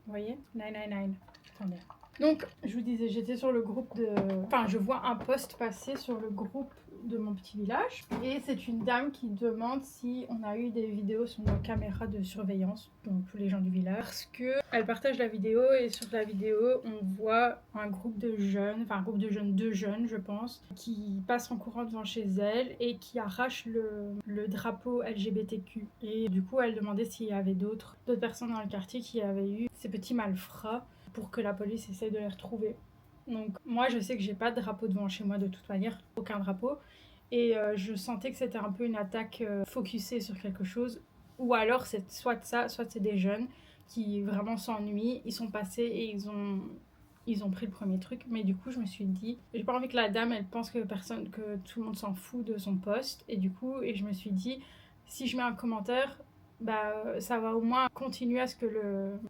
S1: Vous voyez 999. Attendez. Donc, je vous disais, j'étais sur le groupe de... Enfin, je vois un post passer sur le groupe de mon petit village. Et c'est une dame qui demande si on a eu des vidéos sur nos caméras de surveillance, donc tous les gens du village. Parce qu'elle partage la vidéo et sur la vidéo, on voit un groupe de jeunes, enfin un groupe de jeunes, 2 jeunes je pense, qui passent en courant devant chez elle et qui arrachent le drapeau LGBTQ. Et du coup, elle demandait s'il y avait d'autres personnes dans le quartier qui avaient eu ces petits malfrats pour que la police essaye de les retrouver. Donc moi je sais que j'ai pas de drapeau devant chez moi de toute manière, aucun drapeau. Et je sentais que c'était un peu une attaque focusée sur quelque chose. Ou alors c'est soit ça, soit c'est des jeunes qui vraiment s'ennuient, ils sont passés et ils ont pris le premier truc. Mais du coup je me suis dit, j'ai pas envie que la dame elle pense que tout le monde s'en fout de son poste. Et du coup je me suis dit, si je mets un commentaire, ça va au moins continuer à ce que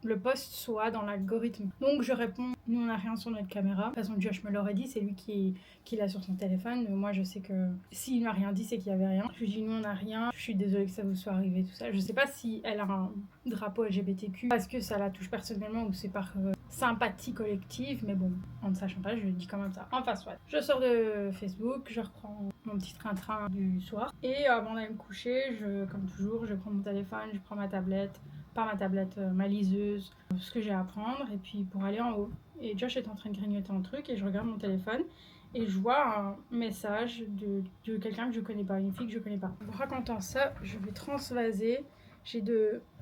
S1: le post soit dans l'algorithme. Donc je réponds, nous on n'a rien sur notre caméra. De toute façon Josh me l'aurait dit, c'est lui qui l'a sur son téléphone. Mais moi je sais que s'il ne m'a rien dit, c'est qu'il y avait rien. Je lui dis nous on n'a rien, je suis désolée que ça vous soit arrivé, tout ça. Je sais pas si elle a un drapeau LGBTQ parce que ça la touche personnellement ou c'est par sympathie collective, mais bon, en ne sachant pas, je le dis quand même ça. Enfin soit. Je sors de Facebook, je reprends mon petit train-train du soir et avant d'aller me coucher, comme toujours, je prends mon téléphone, je prends ma tablette, pas ma tablette, ma liseuse, ce que j'ai à prendre et puis pour aller en haut. Et Josh est en train de grignoter un truc et je regarde mon téléphone et je vois un message de quelqu'un que je connais pas, une fille que je connais pas. En racontant ça, je vais transvaser. Je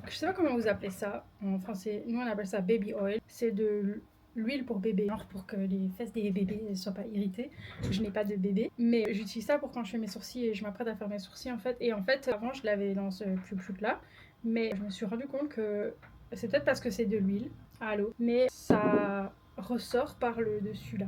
S1: sais pas comment vous appelez ça en français, nous on appelle ça baby oil. C'est de l'huile pour bébé, genre pour que les fesses des bébés ne soient pas irritées. Je n'ai pas de bébé, mais j'utilise ça pour quand je fais mes sourcils et je m'apprête à faire mes sourcils en fait. Et en fait, avant je l'avais dans ce plus là, mais je me suis rendu compte que c'est peut-être parce que c'est de l'huile à l'eau, mais ça ressort par le dessus là.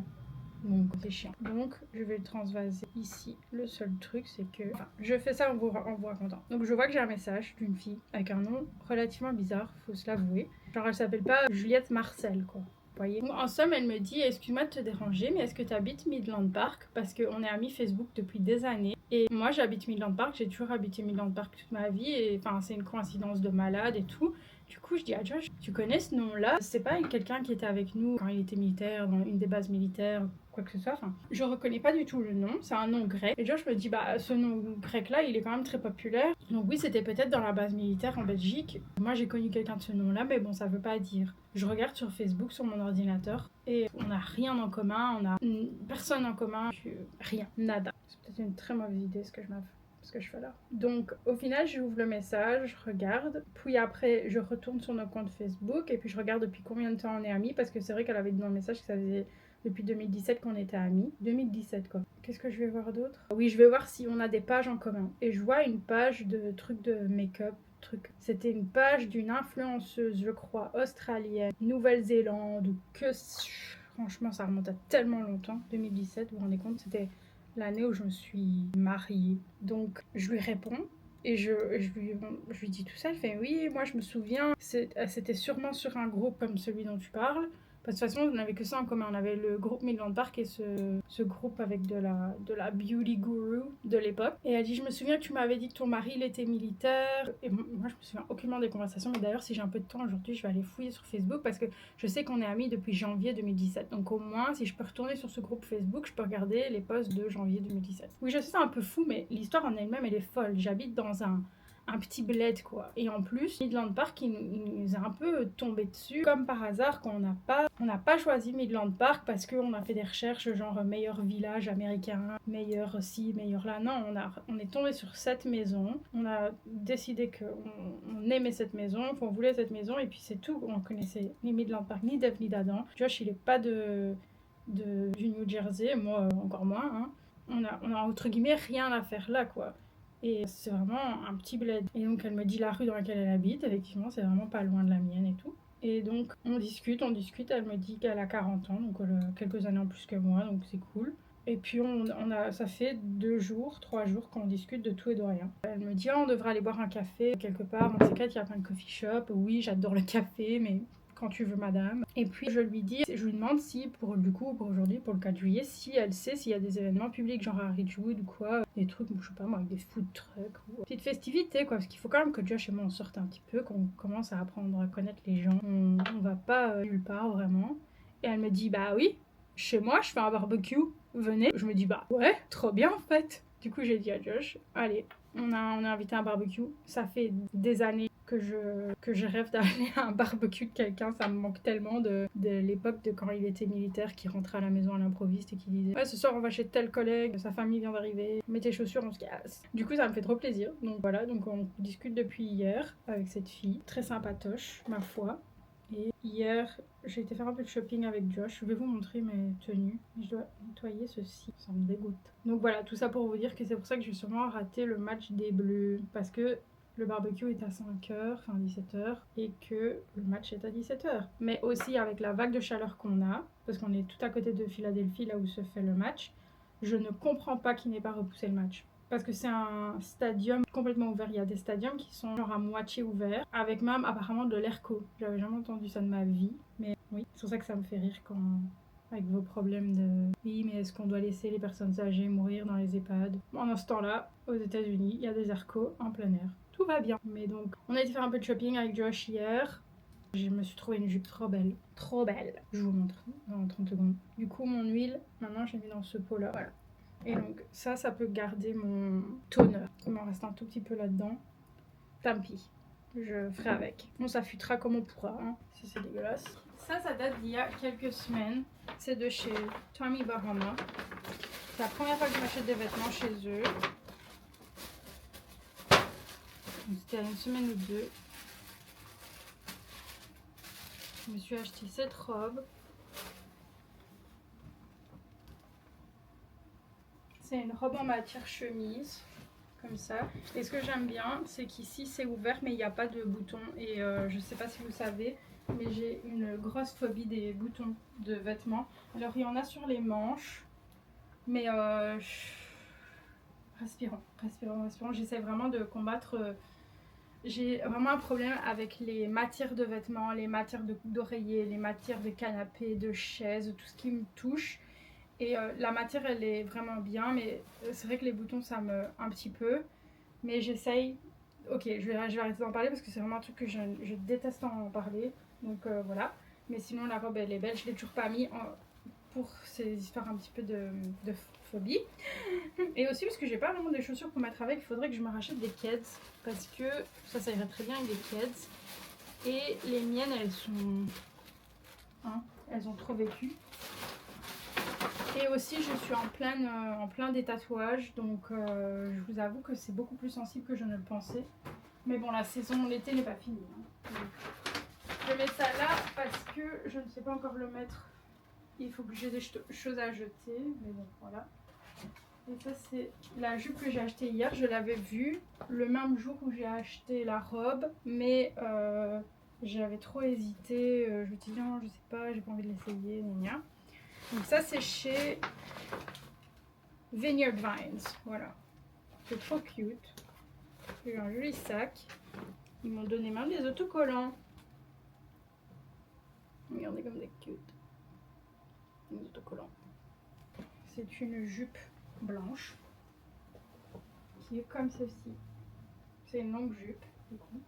S1: Donc c'est chiant. Donc je vais le transvaser ici. Le seul truc c'est que... Enfin, je fais ça en vous racontant. Donc je vois que j'ai un message d'une fille avec un nom relativement bizarre, faut se l'avouer. Genre elle s'appelle pas Juliette Marcel quoi. Voyez. Donc, en somme, elle me dit, excuse-moi de te déranger, mais est-ce que tu habites Midland Park? Parce qu'on est amis Facebook depuis des années. Et moi, j'habite Midland Park, j'ai toujours habité Midland Park toute ma vie. Et enfin, c'est une coïncidence de malade et tout. Du coup, je dis à Josh, tu connais ce nom-là? C'est pas quelqu'un qui était avec nous quand il était militaire, dans une des bases militaires, quoi que ce soit. Enfin, je reconnais pas du tout le nom, c'est un nom grec. Et Josh me dit, ce nom grec-là, il est quand même très populaire. Donc oui, c'était peut-être dans la base militaire en Belgique. Moi, j'ai connu quelqu'un de ce nom-là, mais bon, ça veut pas dire. Je regarde sur Facebook, sur mon ordinateur, et on n'a rien en commun, on a personne en commun, rien, nada. C'est peut-être une très mauvaise idée ce que je fais là. Donc au final j'ouvre le message, je regarde, puis après je retourne sur nos comptes Facebook et puis je regarde depuis combien de temps on est amis parce que c'est vrai qu'elle avait dit dans le message que ça faisait depuis 2017 qu'on était amis. 2017 quoi. Qu'est-ce que je vais voir d'autre? Oui, je vais voir si on a des pages en commun. Et je vois une page de trucs de make-up. C'était une page d'une influenceuse, je crois, australienne, Nouvelle-Zélande, ou que... Franchement, ça remonte à tellement longtemps. 2017, vous vous rendez compte, c'était l'année où je me suis mariée. Donc, je lui réponds et je lui dis tout ça. Elle fait oui, moi je me souviens, c'était sûrement sur un groupe comme celui dont tu parles. Parce que de toute façon, on n'avait que ça en commun. On avait le groupe Midland Park et ce groupe avec de la beauty guru de l'époque. Et elle dit, je me souviens que tu m'avais dit que ton mari, il était militaire. Et moi, je me souviens aucunement des conversations. Mais d'ailleurs, si j'ai un peu de temps aujourd'hui, je vais aller fouiller sur Facebook parce que je sais qu'on est amis depuis janvier 2017. Donc au moins, si je peux retourner sur ce groupe Facebook, je peux regarder les posts de janvier 2017. Oui, je sais, c'est un peu fou, mais l'histoire en elle-même, elle est folle. J'habite dans un petit bled quoi. Et en plus, Midland Park, il nous a un peu tombé dessus comme par hasard quand on n'a pas choisi Midland Park parce qu'on a fait des recherches genre meilleur village américain, meilleur ci, meilleur là. Non, on est tombé sur cette maison. On a décidé qu'on aimait cette maison, qu'on voulait cette maison et puis c'est tout. On connaissait ni Midland Park, ni Dev, ni d'Adam. Josh, il est pas du New Jersey, moi encore moins. Hein. On a entre guillemets rien à faire là quoi. Et c'est vraiment un petit bled. Et donc elle me dit la rue dans laquelle elle habite, effectivement c'est vraiment pas loin de la mienne et tout. Et donc on discute, elle me dit qu'elle a 40 ans, donc elle a quelques années en plus que moi, donc c'est cool. Et puis ça fait 2 jours, 3 jours qu'on discute de tout et de rien. Elle me dit, on devrait aller boire un café quelque part. En ces cas, il y a plein de coffee shop. Oui, j'adore le café, mais quand tu veux, madame. Et puis je lui demande si pour aujourd'hui, pour le 4 juillet, si elle sait s'il y a des événements publics genre à Ridgewood ou quoi, des trucs, je sais pas moi, avec des food trucks ou petites festivités quoi, parce qu'il faut quand même que Josh et moi on sorte un petit peu, qu'on commence à apprendre à connaître les gens. On va pas nulle part vraiment. Et elle me dit bah oui, chez moi je fais un barbecue, venez. Je me dis bah ouais, trop bien en fait. Du coup j'ai dit à Josh, allez, on a invité à un barbecue. Ça fait des années que je rêve d'aller à un barbecue de quelqu'un. Ça me manque tellement de l'époque de quand il était militaire, qui rentrait à la maison à l'improviste et qui disait ouais, ce soir on va chez tel collègue, sa famille vient d'arriver, mets tes chaussures, on se casse. Du coup ça me fait trop plaisir. Donc voilà, donc on discute depuis hier avec cette fille, très sympatoche ma foi. Et hier, j'ai été faire un peu de shopping avec Josh. Je vais vous montrer mes tenues. Je dois nettoyer ceci, ça me dégoûte. Donc voilà, tout ça pour vous dire que c'est pour ça que je vais sûrement rater le match des Bleus. Parce que le barbecue est à 5h, enfin 17h, et que le match est à 17h. Mais aussi avec la vague de chaleur qu'on a, parce qu'on est tout à côté de Philadelphie, là où se fait le match, je ne comprends pas qu'il n'ait pas repoussé le match. Parce que c'est un stadium complètement ouvert. Il y a des stadiums qui sont genre à moitié ouverts, avec même apparemment de l'airco. J'avais jamais entendu ça de ma vie, mais oui, c'est pour ça que ça me fait rire quand... avec vos problèmes de... Oui, mais est-ce qu'on doit laisser les personnes âgées mourir dans les EHPAD? Pendant ce temps-là, aux États-Unis, il y a des aircos en plein air. Tout va bien. Mais donc, on a été faire un peu de shopping avec Josh hier. Je me suis trouvé une jupe trop belle. Trop belle. Je vous montre dans 30 secondes. Du coup, mon huile, maintenant, j'ai mis dans ce pot-là. Voilà. Et donc, ça peut garder mon toner. Il m'en reste un tout petit peu là-dedans. Tant pis. Je ferai avec. On s'affûtera comme on pourra. Hein. Si c'est dégueulasse. Ça date d'il y a quelques semaines. C'est de chez Tommy Bahama. C'est la première fois que je m'achète des vêtements chez eux. C'était à une semaine ou deux. Je me suis acheté cette robe. C'est une robe en matière chemise, comme ça. Et ce que j'aime bien, c'est qu'ici c'est ouvert, mais il n'y a pas de boutons. Et je sais pas si vous savez, mais j'ai une grosse phobie des boutons de vêtements. Alors il y en a sur les manches, mais respirons. J'essaie vraiment de combattre. J'ai vraiment un problème avec les matières de vêtements, les matières d'oreillers, les matières de canapé, de chaises, tout ce qui me touche. Et la matière, elle est vraiment bien, mais c'est vrai que les boutons, ça me... un petit peu. Mais j'essaye... Ok, je vais arrêter d'en parler parce que c'est vraiment un truc que je déteste en parler. Donc voilà. Mais sinon, la robe, elle est belle. Je ne l'ai toujours pas mis pour ces histoires un petit peu de phobie. Et aussi parce que j'ai pas vraiment des chaussures pour mettre avec. Il faudrait que je me rachète des Keds. Parce que ça irait très bien avec des Keds. Et les miennes, elles sont... Hein, elles ont trop vécu. Et aussi, je suis en plein des tatouages, donc je vous avoue que c'est beaucoup plus sensible que je ne le pensais. Mais bon, la saison, l'été n'est pas finie. Hein. Je mets ça là parce que je ne sais pas encore le mettre. Il faut que j'ai des choses à jeter, mais bon, voilà. Et ça, c'est la jupe que j'ai achetée hier. Je l'avais vue le même jour où j'ai acheté la robe, mais j'avais trop hésité. Je me suis dit, non, je sais pas, j'ai pas envie de l'essayer, gna. Donc ça c'est chez Vineyard Vines, voilà. C'est trop cute. J'ai un joli sac. Ils m'ont donné même des autocollants. Regardez comme c'est cute. Des autocollants. C'est une jupe blanche qui est comme ceci. C'est une longue jupe du coup.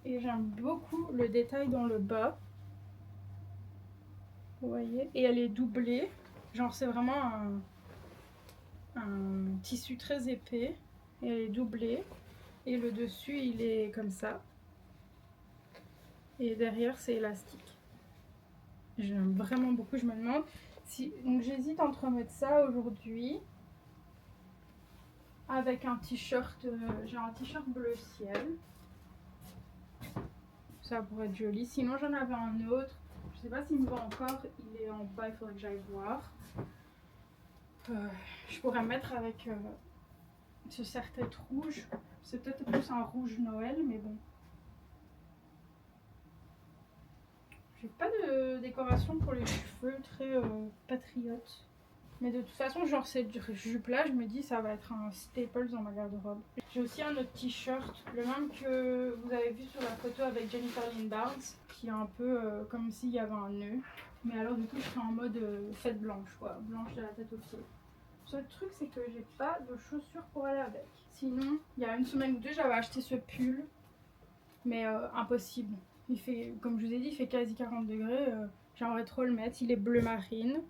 S1: Et j'aime beaucoup le détail dans le bas. Vous voyez, et elle est doublée, genre c'est vraiment un tissu très épais, et elle est doublée, et le dessus il est comme ça, et derrière c'est élastique. J'aime vraiment beaucoup, je me demande si... Donc j'hésite entre mettre ça aujourd'hui, avec un t-shirt, j'ai un t-shirt bleu ciel, ça pourrait être joli, sinon j'en avais un autre. Je sais pas s'il me va encore, il est en bas, il faudrait que j'aille voir. Je pourrais mettre avec ce serre-tête rouge. C'est peut-être plus un rouge Noël, mais bon. J'ai pas de décoration pour les cheveux très patriote. Mais de toute façon, genre cette jupe-là, je me dis ça va être un staple dans ma garde-robe. J'ai aussi un autre t-shirt, le même que vous avez vu sur la photo avec Jennifer Lynn Barnes, qui est un peu comme s'il y avait un nœud. Mais alors du coup, je serai en mode fête blanche, quoi, blanche de la tête aux pieds. Le seul truc, c'est que j'ai pas de chaussures pour aller avec. Sinon, il y a une semaine ou deux, j'avais acheté ce pull, mais impossible. Il fait, comme je vous ai dit, il fait quasi 40 degrés. J'aimerais trop le mettre. Il est bleu marine.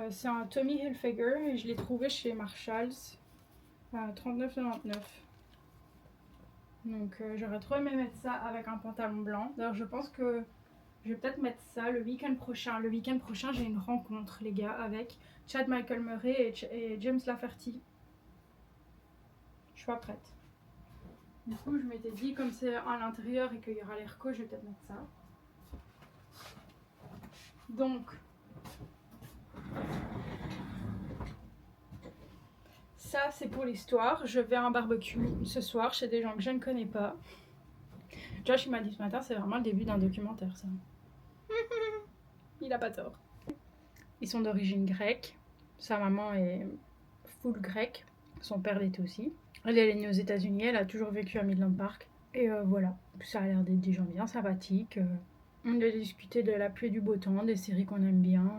S1: C'est un Tommy Hilfiger et je l'ai trouvé chez Marshalls à 39,99. Donc j'aurais trop aimé mettre ça avec un pantalon blanc. D'ailleurs, je pense que je vais peut-être mettre ça le week-end prochain. Le week-end prochain, j'ai une rencontre, les gars, avec Chad Michael Murray et James Lafferty. Je suis pas prête. Du coup, je m'étais dit, comme c'est à l'intérieur et qu'il y aura l'air chaud, je vais peut-être mettre ça. Donc, ça, c'est pour l'histoire. Je vais à un barbecue ce soir chez des gens que je ne connais pas. Josh, il m'a dit ce matin, c'est vraiment le début d'un documentaire, ça. Il a pas tort. Ils sont d'origine grecque. Sa maman est full grecque. Son père l'était aussi. Elle est née aux États-Unis. Elle a toujours vécu à Midland Park. Et voilà. Ça a l'air d'être des gens bien sympathiques. On a discuté de la pluie et du beau temps, des séries qu'on aime bien.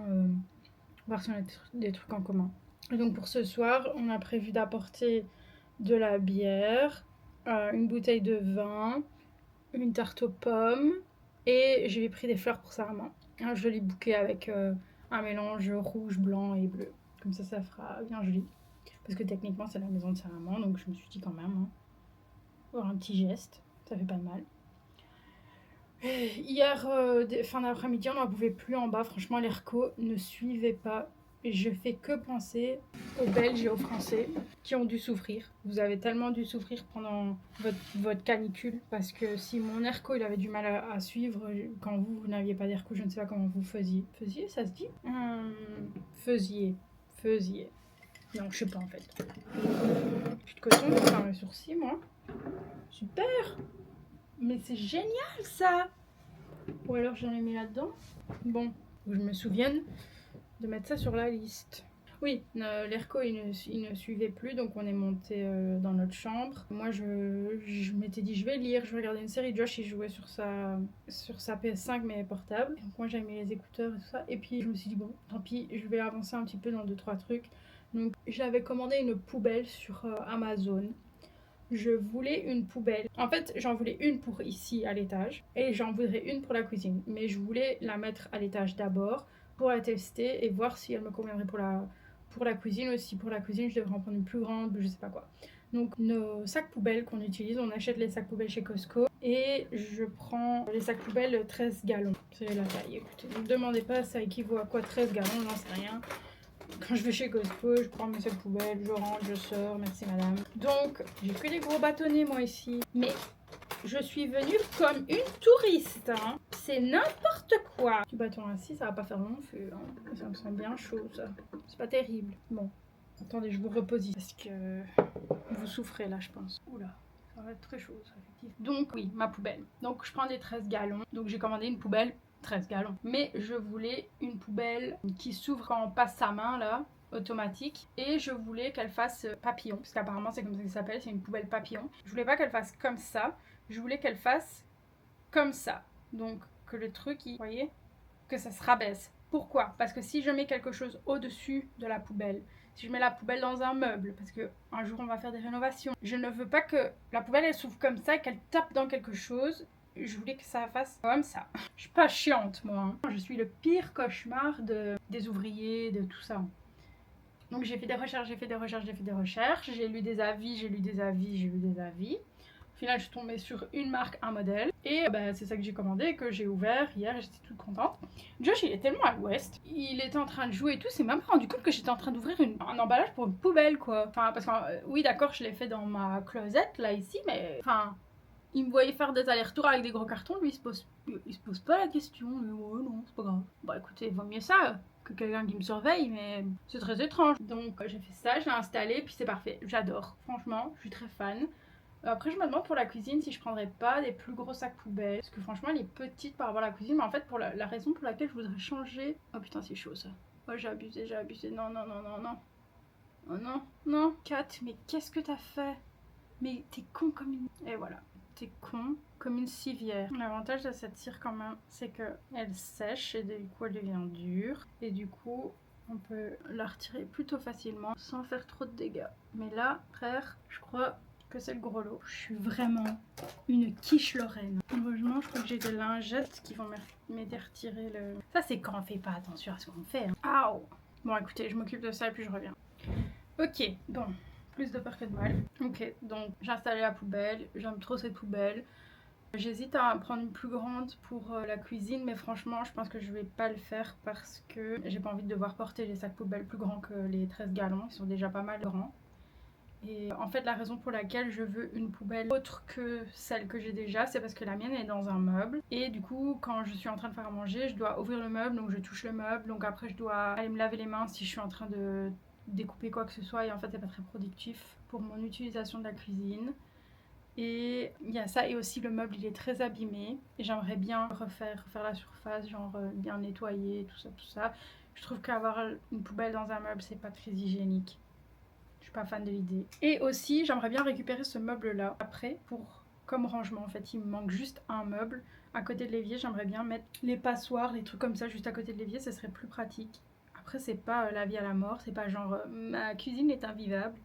S1: Voir si on a des trucs en commun. Et donc pour ce soir, on a prévu d'apporter de la bière, une bouteille de vin, une tarte aux pommes et j'ai pris des fleurs pour sa maman. Un joli bouquet avec un mélange rouge, blanc et bleu. Comme ça fera bien joli. Parce que techniquement, c'est la maison de sa maman, donc je me suis dit quand même, hein, avoir un petit geste, ça fait pas de mal. Hier, fin d'après-midi, on n'en pouvait plus en bas. Franchement, les recos ne suivaient pas. Je fais que penser aux Belges et aux Français qui ont dû souffrir. Vous avez tellement dû souffrir pendant votre canicule parce que si mon ERCO il avait du mal à suivre quand vous n'aviez pas d'ERCO, je ne sais pas comment vous faisiez. Faisiez, ça se dit Faisiez. Non, je sais pas en fait. Plus de coton pour faire mes sourcils, moi. Super. Mais c'est génial ça. Ou alors j'en ai mis là-dedans. Bon, je me souvienne de mettre ça sur la liste. Oui, l'ERCO il ne suivait plus, donc on est monté dans notre chambre. Moi je m'étais dit je vais lire, je vais regarder une série. Josh il jouait sur sa PS5 mais portable. Donc moi j'avais mis les écouteurs et tout ça. Et puis je me suis dit bon, tant pis, je vais avancer un petit peu dans 2-3 trucs. Donc j'avais commandé une poubelle sur Amazon. Je voulais une poubelle. En fait, j'en voulais une pour ici à l'étage et j'en voudrais une pour la cuisine. Mais je voulais la mettre à l'étage d'abord pour la tester et voir si elle me conviendrait pour la cuisine aussi. Pour la cuisine, je devrais en prendre une plus grande, je sais pas quoi. Donc nos sacs poubelles qu'on utilise, on achète les sacs poubelles chez Costco et je prends les sacs poubelles 13 gallons. C'est la taille, écoutez. Ne me demandez pas ça équivaut à quoi 13 gallons, j'en sais rien. Quand je vais chez Costco, je prends mes sacs poubelles, je rentre, je sors, merci madame. Donc, j'ai que des gros bâtonnets moi ici. Mais je suis venue comme une touriste, hein. C'est n'importe quoi. Du bâton assis, ça va pas faire long feu, hein. Ça me sent bien chaud, ça. C'est pas terrible. Bon, attendez, je vous repose ici. Parce que vous souffrez là, je pense. Oula, ça va être très chaud, ça, effectivement. Donc, oui, ma poubelle. Donc, je prends des 13 gallons. Donc, j'ai commandé une poubelle 13 gallons. Mais je voulais une poubelle qui s'ouvre quand on passe sa main là, automatique. Et je voulais qu'elle fasse papillon. Parce qu'apparemment c'est comme ça qu'elle s'appelle, c'est une poubelle papillon. Je voulais pas qu'elle fasse comme ça. Je voulais qu'elle fasse comme ça. Donc que le truc, vous voyez, que ça se rabaisse. Pourquoi? Parce que si je mets quelque chose au-dessus de la poubelle, si je mets la poubelle dans un meuble, parce que un jour on va faire des rénovations, je ne veux pas que la poubelle elle s'ouvre comme ça et qu'elle tape dans quelque chose. Je voulais que ça fasse comme ça. Je suis pas chiante, moi. Hein. Je suis le pire cauchemar des ouvriers, de tout ça. Donc j'ai fait des recherches, j'ai lu des avis. Au final, je suis tombée sur une marque, un modèle. Et c'est ça que j'ai commandé, que j'ai ouvert hier et j'étais toute contente. Josh, il est tellement à l'ouest. Il était en train de jouer et tout. C'est même pas rendu compte que j'étais en train d'ouvrir un emballage pour une poubelle, quoi. Enfin, parce que, oui, d'accord, je l'ai fait dans ma closette, là, ici, mais... Enfin... Il me voyait faire des allers-retours avec des gros cartons, lui il se pose pas la question, mais ouais non, c'est pas grave. Bon écoutez, vaut mieux ça que quelqu'un qui me surveille, mais c'est très étrange. Donc j'ai fait ça, je l'ai installé, puis c'est parfait, j'adore. Franchement, je suis très fan. Après je me demande pour la cuisine si je prendrais pas des plus gros sacs poubelles, parce que franchement elle est petite par rapport à la cuisine, mais en fait pour la raison pour laquelle je voudrais changer... Oh putain c'est chaud ça. Oh, j'ai abusé, non, non, non, non, non. Oh non, non. Kat, mais qu'est-ce que t'as fait? Mais t'es con comme une... Et voilà, t'es con comme une civière. L'avantage de cette cire quand même, c'est qu'elle sèche et du coup elle devient dure. Et du coup, on peut la retirer plutôt facilement sans faire trop de dégâts. Mais là, frère, je crois que c'est le gros lot. Je suis vraiment une quiche Lorraine. Heureusement, je crois que j'ai des lingettes qui vont m'aider à retirer le... Ça, c'est quand on fait pas attention à ce qu'on fait. Hein. Aouh! Bon, écoutez, je m'occupe de ça et puis je reviens. Ok, bon, plus de peur que de mal. Ok, donc j'ai installé la poubelle, j'aime trop cette poubelle. J'hésite à prendre une plus grande pour la cuisine, mais franchement, je pense que je vais pas le faire parce que j'ai pas envie de devoir porter les sacs poubelles plus grands que les 13 gallons, ils sont déjà pas mal grands. Et en fait, la raison pour laquelle je veux une poubelle autre que celle que j'ai déjà, c'est parce que la mienne est dans un meuble. Et du coup, quand je suis en train de faire à manger, je dois ouvrir le meuble, donc je touche le meuble. Donc après, je dois aller me laver les mains si je suis en train de découper quoi que ce soit. Et en fait, c'est pas très productif pour mon utilisation de la cuisine. Et il y a ça, et aussi le meuble il est très abîmé. Et j'aimerais bien refaire la surface, genre bien nettoyer, tout ça, tout ça. Je trouve qu'avoir une poubelle dans un meuble, c'est pas très hygiénique. Je suis pas fan de l'idée. Et aussi, j'aimerais bien récupérer ce meuble-là après pour comme rangement. En fait, il me manque juste un meuble à côté de l'évier. J'aimerais bien mettre les passoires, les trucs comme ça juste à côté de l'évier. Ça serait plus pratique. Après, c'est pas la vie à la mort. C'est pas genre ma cuisine est invivable.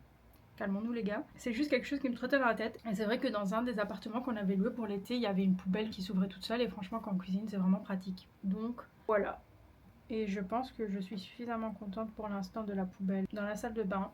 S1: Calmons-nous les gars. C'est juste quelque chose qui me trottait dans la tête. Et c'est vrai que dans un des appartements qu'on avait loué pour l'été, il y avait une poubelle qui s'ouvrait toute seule. Et franchement, quand on cuisine, c'est vraiment pratique. Donc voilà. Et je pense que je suis suffisamment contente pour l'instant de la poubelle dans la salle de bain.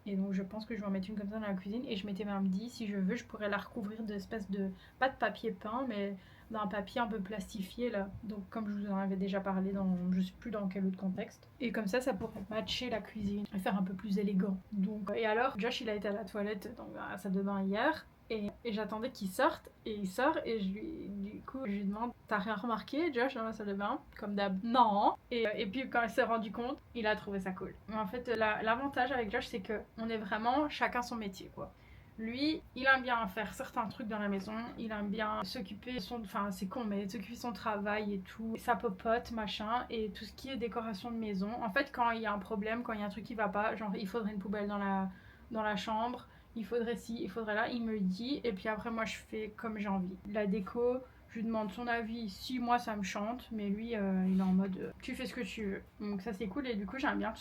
S1: Et donc je pense que je vais en mettre une comme ça dans la cuisine. Et je m'étais même dit, si je veux, je pourrais la recouvrir d'espèces de... pas de papier peint, mais d'un papier un peu plastifié là. Donc comme je vous en avais déjà parlé dans... je sais plus dans quel autre contexte. Et comme ça pourrait matcher la cuisine et faire un peu plus élégant. Donc, et alors, Josh il a été à la toilette dans la salle de bain hier. Et j'attendais qu'il sorte, et il sort, et du coup, je lui demande, t'as rien remarqué, Josh, dans la salle de bain? Comme d'hab, non. Et puis, quand il s'est rendu compte, il a trouvé ça cool. Mais en fait, l'avantage avec Josh, c'est qu'on est vraiment chacun son métier, quoi. Lui, il aime bien faire certains trucs dans la maison, il aime bien s'occuper de son... Enfin, c'est con, mais s'occuper de son travail et tout, sa popote, machin, et tout ce qui est décoration de maison. En fait, quand il y a un problème, quand il y a un truc qui va pas, genre, il faudrait une poubelle dans la chambre, il faudrait ci, il faudrait là, il me le dit, et puis après moi je fais comme j'ai envie. La déco, je lui demande son avis, si moi ça me chante, mais lui il est en mode tu fais ce que tu veux. Donc ça c'est cool, et du coup j'aime bien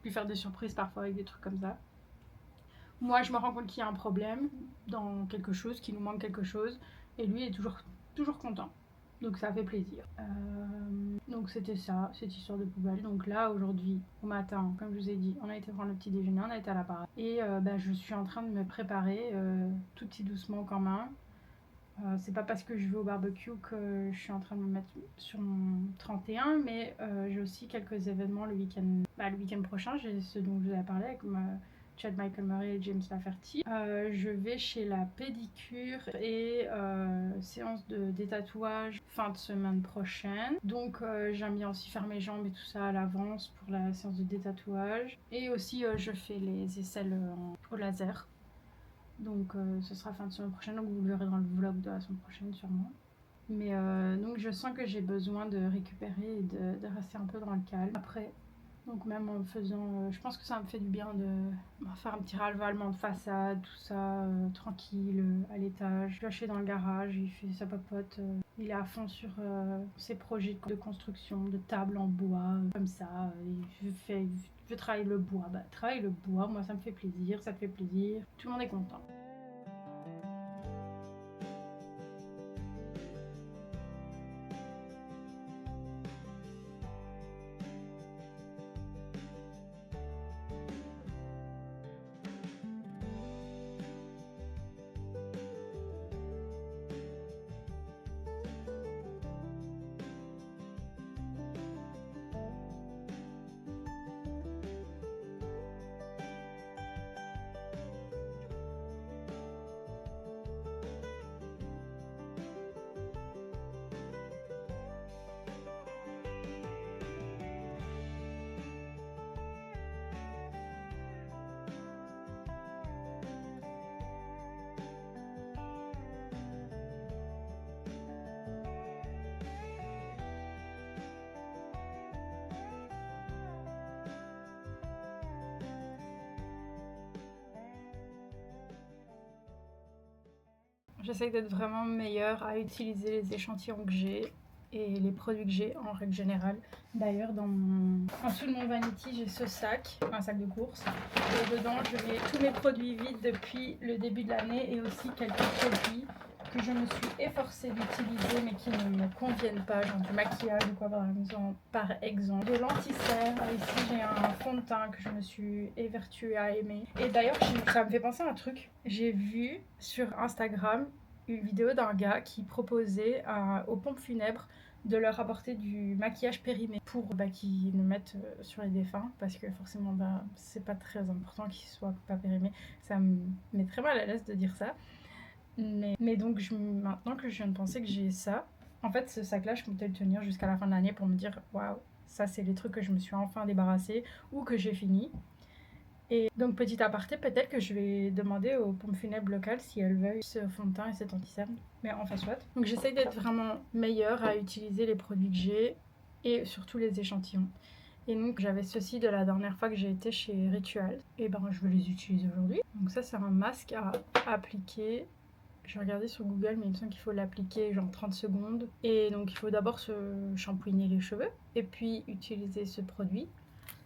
S1: lui faire des surprises parfois avec des trucs comme ça. Moi je me rends compte qu'il y a un problème dans quelque chose, qu'il nous manque quelque chose, et lui est toujours content. Donc ça fait plaisir. Donc c'était ça, cette histoire de poubelle. Donc là aujourd'hui, au matin, comme je vous ai dit, on a été prendre le petit déjeuner, on a été à la parade. Et je suis en train de me préparer tout petit doucement quand même. C'est pas parce que je vais au barbecue que je suis en train de me mettre sur mon 31, mais j'ai aussi quelques événements le week-end prochain. J'ai ce dont je vous avais parlé avec Chad Michael Murray et James Lafferty. Je vais chez la pédicure et séance de détatouage fin de semaine prochaine. Donc j'aime bien aussi faire mes jambes et tout ça à l'avance pour la séance de détatouage. Et aussi je fais les aisselles au laser. Donc ce sera fin de semaine prochaine, donc vous le verrez dans le vlog de la semaine prochaine sûrement. Mais donc je sens que j'ai besoin de récupérer et de rester un peu dans le calme. Après, donc même en faisant, je pense que ça me fait du bien de faire un petit ravalement de façade, tout ça, tranquille, à l'étage. Josh est dans le garage, il fait sa papote, il est à fond sur ses projets de construction, de tables en bois, comme ça. Je travaille le bois, travaille le bois, moi ça me fait plaisir, ça te fait plaisir, tout le monde est content. J'essaye d'être vraiment meilleure à utiliser les échantillons que j'ai et les produits que j'ai en règle générale. D'ailleurs, en dessous de mon vanity, j'ai ce sac, un sac de course. Et dedans, je mets tous mes produits vides depuis le début de l'année et aussi quelques produits que je me suis efforcée d'utiliser mais qui ne me conviennent pas, genre du maquillage ou quoi par exemple. De l'anti-cerne, ici j'ai un fond de teint que je me suis évertuée à aimer. Et d'ailleurs, ça me fait penser à un truc. J'ai vu sur Instagram une vidéo d'un gars qui proposait aux pompes funèbres de leur apporter du maquillage périmé pour qu'ils le mettent sur les défunts parce que forcément c'est pas très important qu'il soit pas périmé. Ça me met très mal à l'aise de dire ça. Mais donc maintenant que je viens de penser que j'ai ça, en fait ce sac là je comptais le tenir jusqu'à la fin de l'année pour me dire waouh, ça c'est les trucs que je me suis enfin débarrassée ou que j'ai fini. Et donc petit aparté, peut-être que je vais demander aux pompes funèbres locales si elles veulent ce fond de teint et cet anti-cerne. Mais enfin soit. Donc j'essaye d'être vraiment meilleure à utiliser les produits que j'ai et surtout les échantillons. Et donc j'avais ceci de la dernière fois que j'ai été chez Ritual. Et ben je vais les utiliser aujourd'hui. Donc ça c'est un masque à appliquer. J'ai regardé sur Google mais il me semble qu'il faut l'appliquer genre 30 secondes. Et donc il faut d'abord se shampouiner les cheveux et puis utiliser ce produit.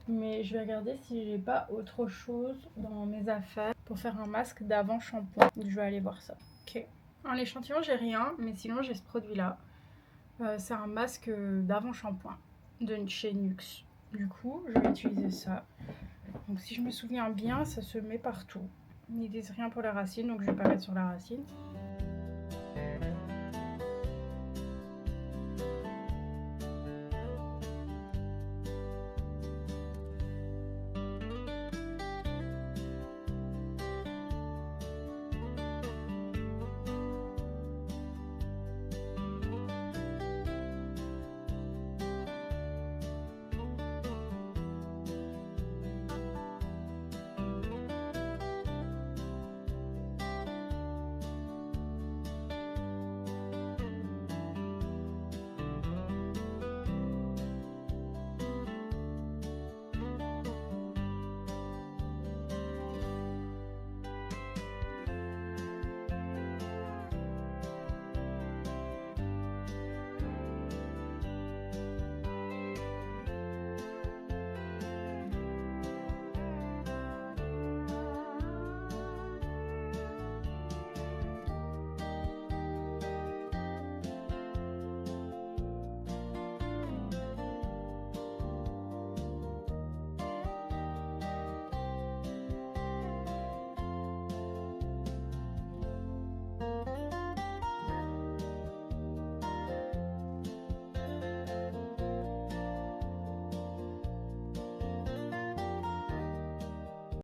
S1: Mais je vais regarder si j'ai pas autre chose dans mes affaires pour faire un masque d'avant shampoing. Je vais aller voir ça. Ok. En échantillon, j'ai rien, mais sinon j'ai ce produit-là. C'est un masque d'avant shampoing de chez Nuxe. Du coup, je vais utiliser ça. Donc si je me souviens bien, ça se met partout. Ils disent rien pour la racine, donc je vais pas mettre sur la racine.